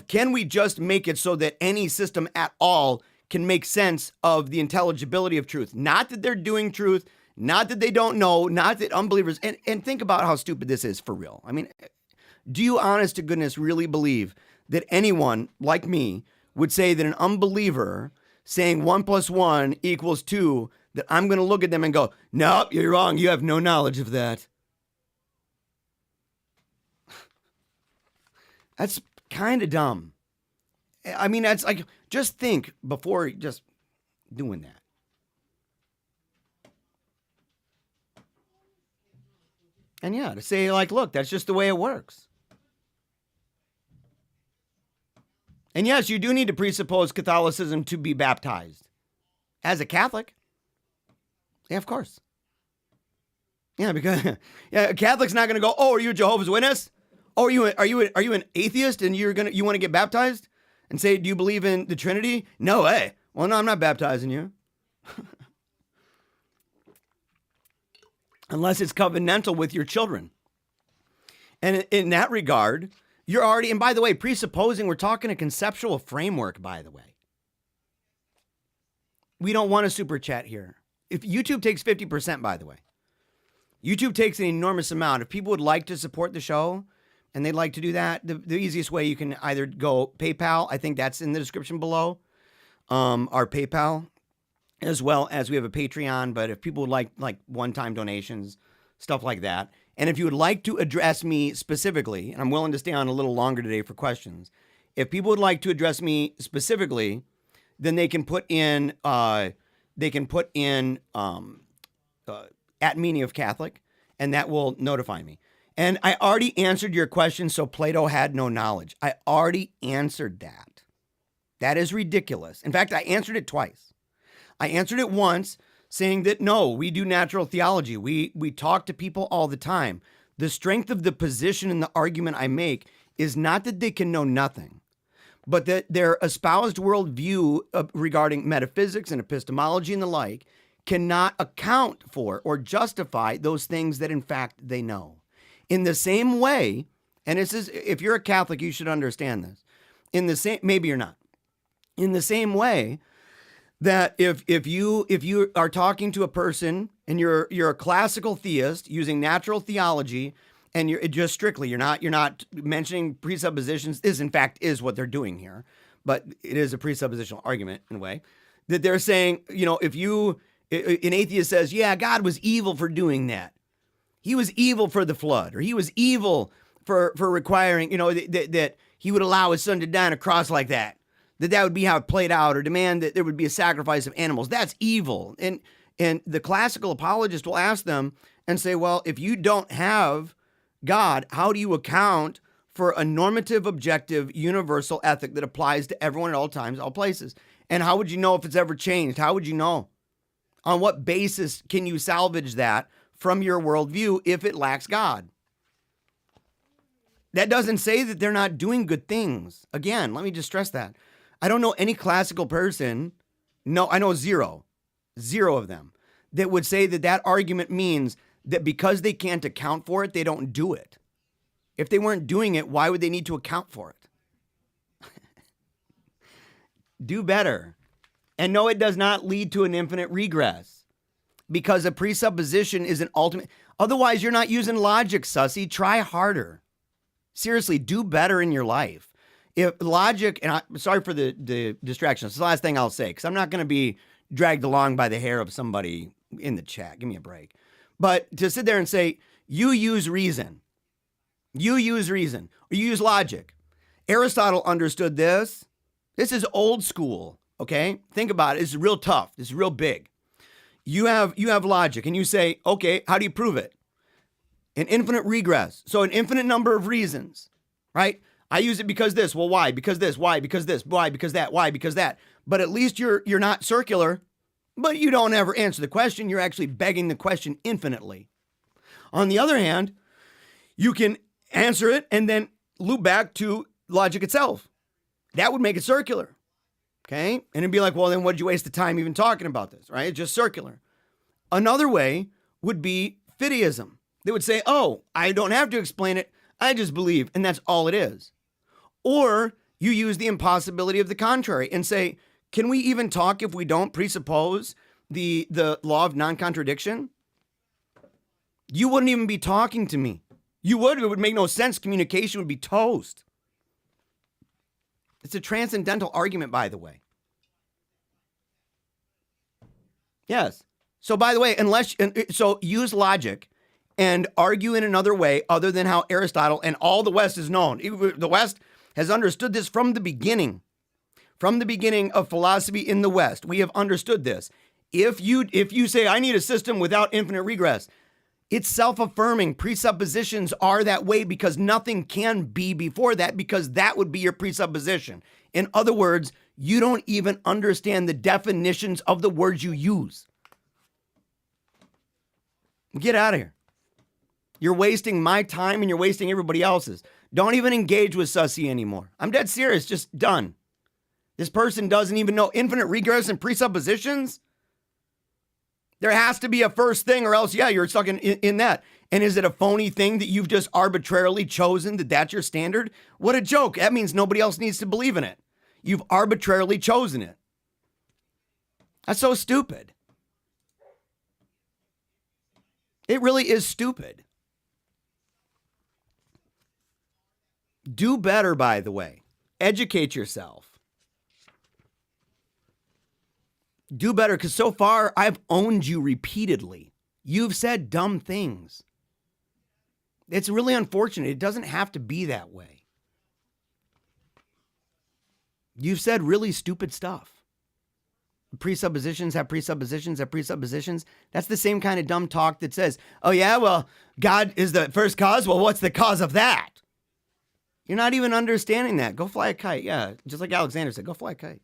can we just make it so that any system at all can make sense of the intelligibility of truth? Not that they're doing truth, not that they don't know, not that unbelievers, and think about how stupid this is for real. I mean, do you honest to goodness really believe that anyone like me would say that an unbeliever saying 1 + 1 = 2, that I'm going to look at them and go, nope, you're wrong. You have no knowledge of that. That's kind of dumb. I mean, that's like, just think before just doing that. And yeah, to say like, look, that's just the way it works. And yes, you do need to presuppose Catholicism to be baptized. As a Catholic. Yeah, of course. Yeah, because a Catholic's not going to go, oh, are you a Jehovah's Witness? Oh, are you an atheist and you want to get baptized? And say, do you believe in the Trinity? No way. Well, no, I'm not baptizing you. Unless it's covenantal with your children. And in that regard, you're already, and by the way, presupposing, we're talking a conceptual framework, by the way. We don't want a super chat here. If YouTube takes 50%, by the way. YouTube takes an enormous amount. If people would like to support the show and they'd like to do that, the easiest way, you can either go PayPal. I think that's in the description below. Our PayPal, as well as we have a Patreon. But if people would like one-time donations, stuff like that. And if you would like to address me specifically, and I'm willing to stay on a little longer today for questions. If people would like to address me specifically, then they can put in at Meaning of Catholic, and that will notify me. And I already answered your question, so Plato had no knowledge. I already answered that. That is ridiculous. In fact, I answered it twice. I answered it once saying that, no, we do natural theology. We talk to people all the time. The strength of the position in the argument I make is not that they can know nothing, but that their espoused worldview regarding metaphysics and epistemology and the like cannot account for or justify those things that in fact they know. In the same way, and this is, if you're a Catholic, you should understand this. Maybe you're not. In the same way that if you are talking to a person and you're a classical theist using natural theology, and you're just strictly you're not mentioning presuppositions. This in fact is what they're doing here, but it is a presuppositional argument in a way that they're saying, if an atheist says, yeah, God was evil for doing that. He was evil for the flood, or he was evil for requiring, that he would allow his son to die on a cross like that. That would be how it played out, or demand that there would be a sacrifice of animals. That's evil. And the classical apologist will ask them and say, well, if you don't have God, how do you account for a normative, objective, universal ethic that applies to everyone at all times, all places? And how would you know if it's ever changed? How would you know? On what basis can you salvage that from your worldview if it lacks God? That doesn't say that they're not doing good things. Again, let me just stress that. I don't know any classical person, I know zero of them, that would say that argument means that because they can't account for it, they don't do it. If they weren't doing it, why would they need to account for it? Do better. And no, it does not lead to an infinite regress, because a presupposition is an ultimate. Otherwise, you're not using logic, sussy. Try harder. Seriously, do better in your life. If logic, and I'm sorry for the distraction. It's the last thing I'll say, because I'm not going to be dragged along by the hair of somebody in the chat. Give me a break. But to sit there and say, you use reason, or you use logic. Aristotle understood this. This is old school, okay? Think about it. This is real tough. This is real big. You have logic, and you say, okay, how do you prove it? An infinite regress. So an infinite number of reasons, right? I use it because this. Well, why? Because this. Why? Because this. Why? Because that. Why? Because that. But at least you're not circular, but you don't ever answer the question. You're actually begging the question infinitely. On the other hand, you can answer it and then loop back to logic itself. That would make it circular. Okay? And it'd be like, well, then what'd you waste the time even talking about this, right? It's just circular. Another way would be fideism. They would say, oh, I don't have to explain it. I just believe, and that's all it is. Or you use the impossibility of the contrary and say, can we even talk if we don't presuppose the law of non-contradiction? You wouldn't even be talking to me. It would make no sense. Communication would be toast. It's a transcendental argument, by the way. Yes. So, by the way, use logic and argue in another way other than how Aristotle and all the West is known. The West has understood this from the beginning. From the beginning of philosophy in the West, we have understood this. If you say, I need a system without infinite regress, it's self-affirming. Presuppositions are that way because nothing can be before that, because that would be your presupposition. In other words, you don't even understand the definitions of the words you use. Get out of here. You're wasting my time and you're wasting everybody else's. Don't even engage with sussy anymore. I'm dead serious. Just done. This person doesn't even know infinite regress and presuppositions. There has to be a first thing, or else, you're stuck in that. And is it a phony thing that you've just arbitrarily chosen that that's your standard? What a joke. That means nobody else needs to believe in it. You've arbitrarily chosen it. That's so stupid. It really is stupid. Do better, by the way. Educate yourself. Do better, because so far I've owned you repeatedly. You've said dumb things. It's really unfortunate. It doesn't have to be that way. You've said really stupid stuff. Presuppositions have presuppositions have presuppositions. That's the same kind of dumb talk that says, oh yeah, well, God is the first cause. Well, what's the cause of that? You're not even understanding that. Go fly a kite. Yeah, just like Alexander said, go fly a kite.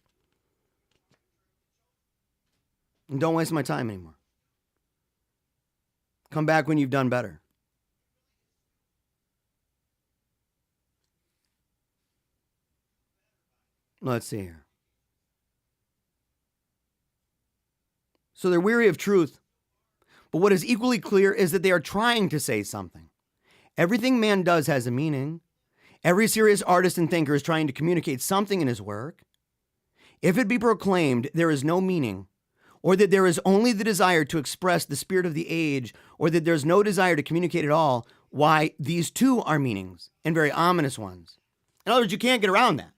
And don't waste my time anymore. Come back when you've done better. Let's see here. So they're weary of truth. But what is equally clear is that they are trying to say something. Everything man does has a meaning. Every serious artist and thinker is trying to communicate something in his work. If it be proclaimed there is no meaning, or that there is only the desire to express the spirit of the age, or that there's no desire to communicate at all, why, these too are meanings, and very ominous ones. In other words, you can't get around that.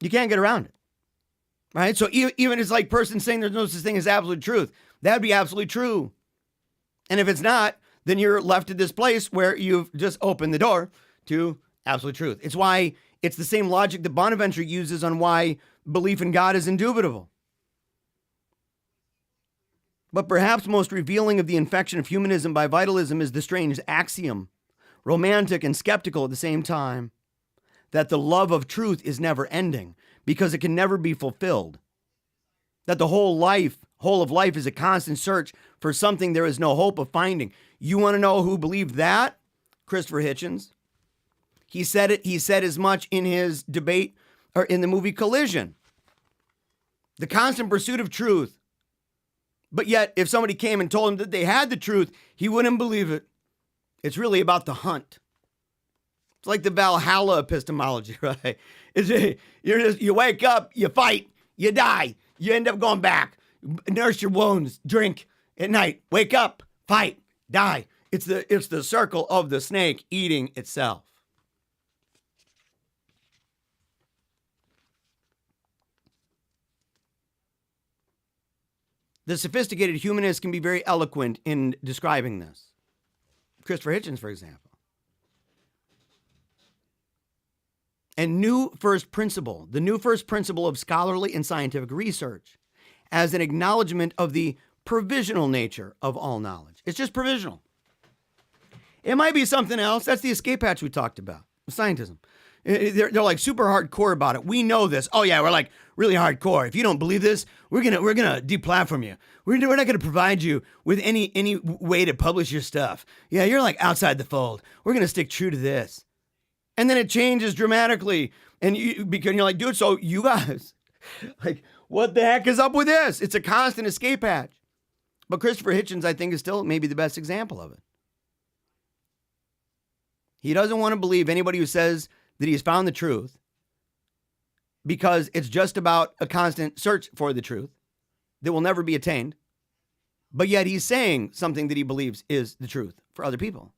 You can't get around it, right? So even it's like person saying there's no such thing as absolute truth. That'd be absolutely true. And if it's not, then you're left at this place where you've just opened the door to absolute truth. It's why it's the same logic that Bonaventure uses on why belief in God is indubitable. But perhaps most revealing of the infection of humanism by vitalism is the strange axiom, romantic and skeptical at the same time, that the love of truth is never ending because it can never be fulfilled. That the whole of life is a constant search for something there is no hope of finding. You want to know who believed that? Christopher Hitchens. He said it. He said as much in his debate or in the movie Collision. The constant pursuit of truth. But yet, if somebody came and told him that they had the truth, he wouldn't believe it. It's really about the hunt. It's like the Valhalla epistemology, right? You wake up, you fight, you die, you end up going back, nurse your wounds, drink at night, wake up, fight, die. It's the circle of the snake eating itself. The sophisticated humanist can be very eloquent in describing this. Christopher Hitchens, for example. And the new first principle of scholarly and scientific research as an acknowledgement of the provisional nature of all knowledge. It's just provisional. It might be something else. That's the escape hatch we talked about, scientism. They're like super hardcore about it. We know this. Oh yeah, we're like really hardcore. If you don't believe this, we're gonna deplatform you. We're not gonna provide you with any way to publish your stuff. Yeah, you're like outside the fold. We're gonna stick true to this. And then it changes dramatically, and because you're like, dude, so you guys, like, what the heck is up with this? It's a constant escape hatch. But Christopher Hitchens, I think, is still maybe the best example of it. He doesn't want to believe anybody who says that he's found the truth because it's just about a constant search for the truth that will never be attained. But yet he's saying something that he believes is the truth for other people.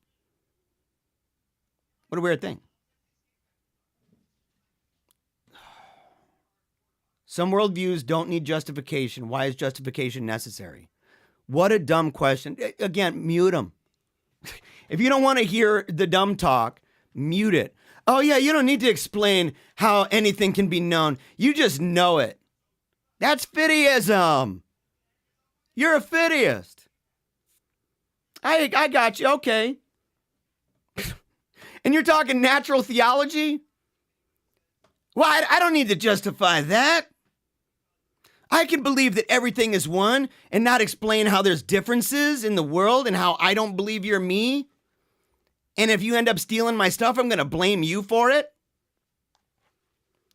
What a weird thing. Some worldviews don't need justification. Why is justification necessary? What a dumb question. Again, mute them. If you don't want to hear the dumb talk, mute it. Oh yeah, you don't need to explain how anything can be known. You just know it. That's fideism. You're a fideist. I got you. Okay. And you're talking natural theology? Well, I don't need to justify that. I can believe that everything is one and not explain how there's differences in the world and how I don't believe you're me. And if you end up stealing my stuff, I'm going to blame you for it.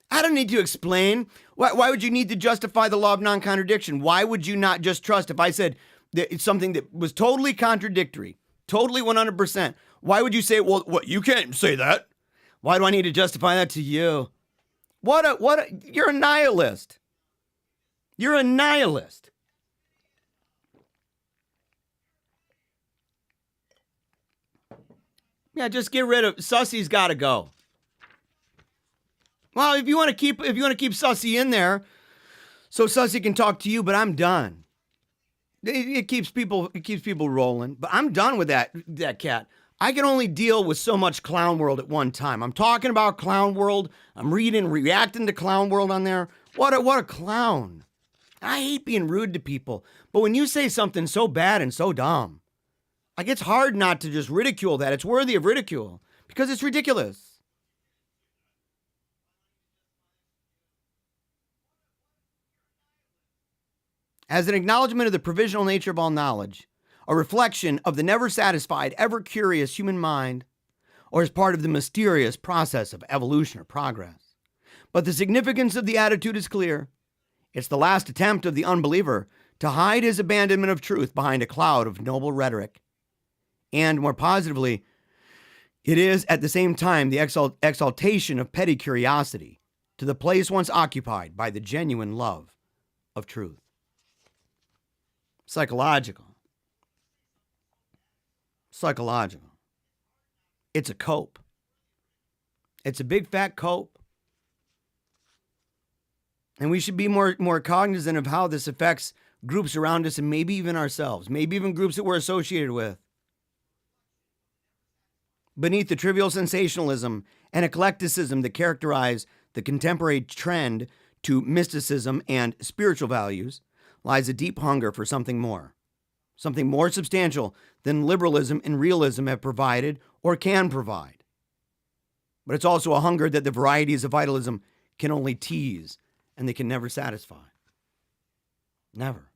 I don't need to explain. Why would you need to justify the law of non-contradiction? Why would you not just trust if I said that it's something that was totally contradictory, totally 100%? Why would you say, well, what, you can't say that? Why do I need to justify that to you? You're a nihilist. You're a nihilist. Yeah, just get rid of Sussy's got to go. Well, if you want to keep Sussy in there, so Sussy can talk to you, but I'm done. It keeps people rolling, but I'm done with that cat. I can only deal with so much Clown World at one time. I'm talking about Clown World. I'm reacting to Clown World on there. What a clown. I hate being rude to people, but when you say something so bad and so dumb, like, it's hard not to just ridicule that. It's worthy of ridicule because it's ridiculous. As an acknowledgement of the provisional nature of all knowledge, a reflection of the never satisfied, ever curious human mind, or as part of the mysterious process of evolution or progress. But the significance of the attitude is clear. It's the last attempt of the unbeliever to hide his abandonment of truth behind a cloud of noble rhetoric. And more positively, It is at the same time the exaltation of petty curiosity to the place once occupied by the genuine love of truth. Psychological. It's a cope. It's a big fat cope. And we should be more cognizant of how this affects groups around us and maybe even ourselves, maybe even groups that we're associated with. Beneath the trivial sensationalism and eclecticism that characterize the contemporary trend to mysticism and spiritual values lies a deep hunger for something more substantial than liberalism and realism have provided or can provide. But it's also a hunger that the varieties of vitalism can only tease and they can never satisfy. Never.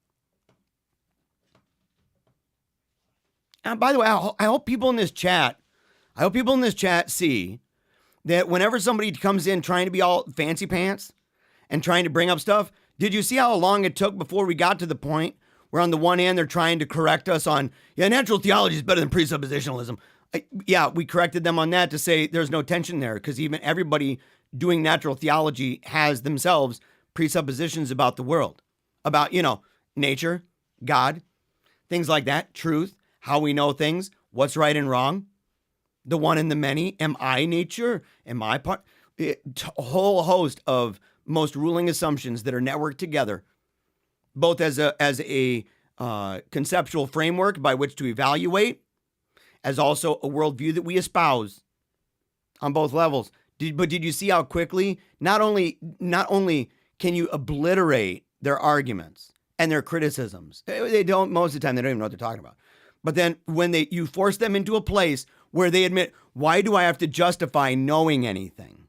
And by the way, I hope people in this chat see that whenever somebody comes in trying to be all fancy pants and trying to bring up stuff, did you see how long it took before we got to the point where on the one hand they're trying to correct us on, natural theology is better than presuppositionalism. We corrected them on that to say there's no tension there because even everybody doing natural theology has themselves presuppositions about the world, about, nature, God, things like that, truth, how we know things, what's right and wrong, the one and the many, am I nature, am I part, a whole host of most ruling assumptions that are networked together, both as a conceptual framework by which to evaluate, as also a worldview that we espouse on both levels. But did you see how quickly, not only can you obliterate their arguments and their criticisms, they don't, most of the time, they don't even know what they're talking about. But then when you force them into a place where they admit, why do I have to justify knowing anything?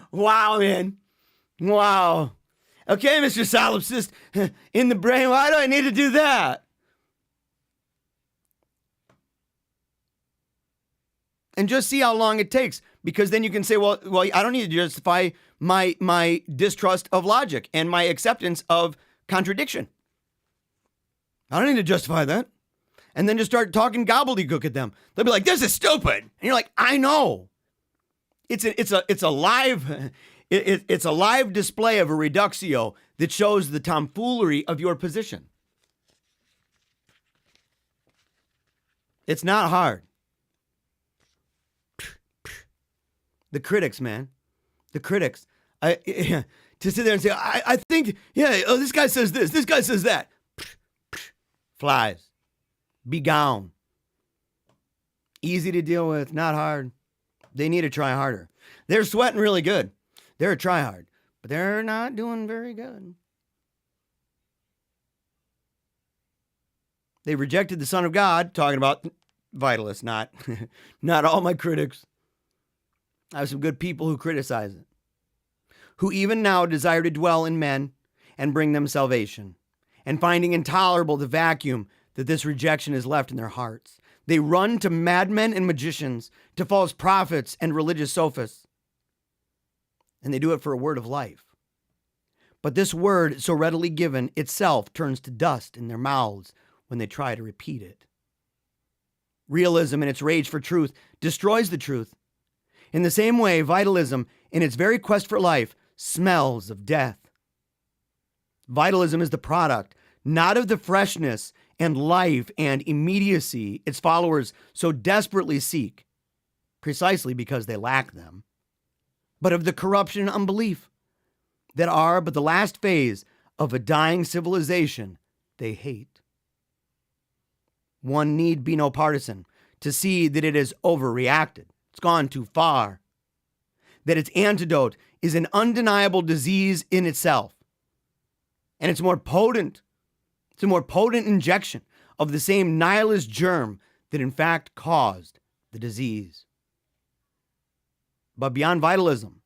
Wow, man. Wow. Okay, Mr. Solipsist, in the brain, why do I need to do that? And just see how long it takes, because then you can say, well, I don't need to justify my distrust of logic and my acceptance of contradiction. I don't need to justify that. And then just start talking gobbledygook at them. They'll be like, this is stupid. And you're like, I know. It's a live display of a reductio that shows the tomfoolery of your position. It's not hard. The critics, man. The critics. To sit there and say, I think, this guy says this guy says that. Flies. Be gone. Easy to deal with, not hard. They need to try harder. They're sweating really good. They're a try hard, but they're not doing very good. They rejected the Son of God, talking about vitalists, not all my critics. I have some good people who criticize it, who even now desire to dwell in men and bring them salvation, and finding intolerable the vacuum that this rejection has left in their hearts. They run to madmen and magicians, to false prophets and religious sophists. And they do it for a word of life. But this word, so readily given, itself turns to dust in their mouths when they try to repeat it. Realism, in its rage for truth, destroys the truth. In the same way, vitalism, in its very quest for life, smells of death. Vitalism is the product, not of the freshness and life and immediacy its followers so desperately seek, precisely because they lack them, but of the corruption and unbelief that are but the last phase of a dying civilization they hate. One need be no partisan to see that it has overreacted. It's gone too far. That its antidote is an undeniable disease in itself. And it's more potent. It's a more potent injection of the same nihilist germ that in fact caused the disease. But beyond vitalism,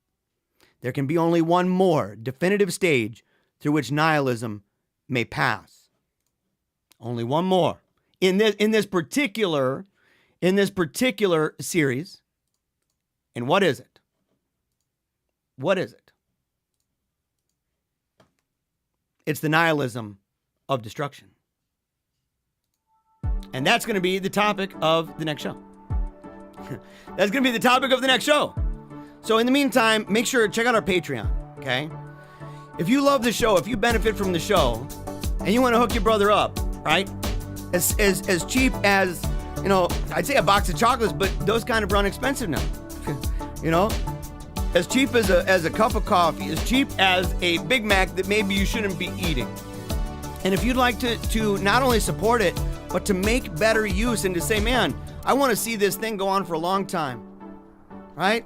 there can be only one more definitive stage through which nihilism may pass. Only one more. In this particular series. And what is it? What is it? It's the nihilism of destruction. And that's going to be the topic of the next show. That's going to be the topic of the next show. So in the meantime, make sure to check out our Patreon, okay? If you love the show, if you benefit from the show, and you want to hook your brother up, right? As cheap as, you know, I'd say a box of chocolates, but those kind of run expensive now. You know? As cheap as a cup of coffee, as cheap as a Big Mac that maybe you shouldn't be eating. And if you'd like to not only support it, but to make better use and to say, man, I want to see this thing go on for a long time, right?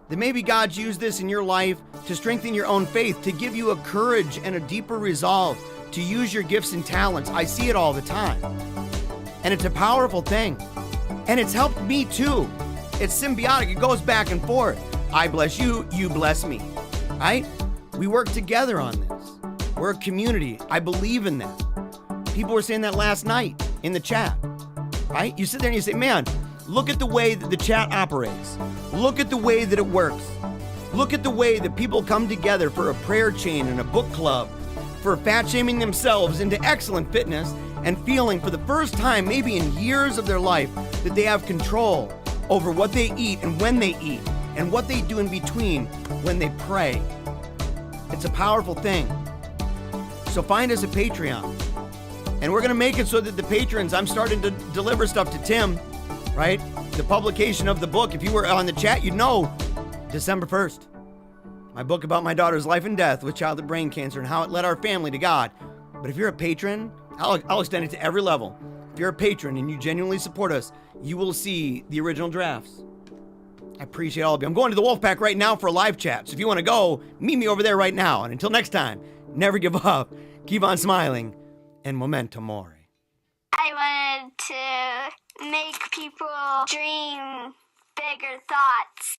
That maybe God's used this in your life to strengthen your own faith, to give you a courage and a deeper resolve to use your gifts and talents. I see it all the time. And it's a powerful thing. And it's helped me too. It's symbiotic. It goes back and forth. I bless you, you bless me, right? We work together on this. We're a community. I believe in that. People were saying that last night in the chat, right? You sit there and you say, man, look at the way that the chat operates. Look at the way that it works. Look at the way that people come together for a prayer chain and a book club, for fat shaming themselves into excellent fitness and feeling for the first time, maybe in years of their life, that they have control over what they eat and when they eat and what they do in between when they pray. It's a powerful thing. So find us at Patreon. And we're going to make it so that the patrons, I'm starting to deliver stuff to Tim, right? The publication of the book. If you were on the chat, you'd know December 1st. My book about my daughter's life and death with childhood brain cancer and how it led our family to God. But if you're a patron, I'll extend it to every level. If you're a patron and you genuinely support us, you will see the original drafts. I appreciate all of you. I'm going to the Wolfpack right now for a live chat. So if you want to go, meet me over there right now. And until next time, never give up, keep on smiling, and memento mori. I wanted to make people dream bigger thoughts.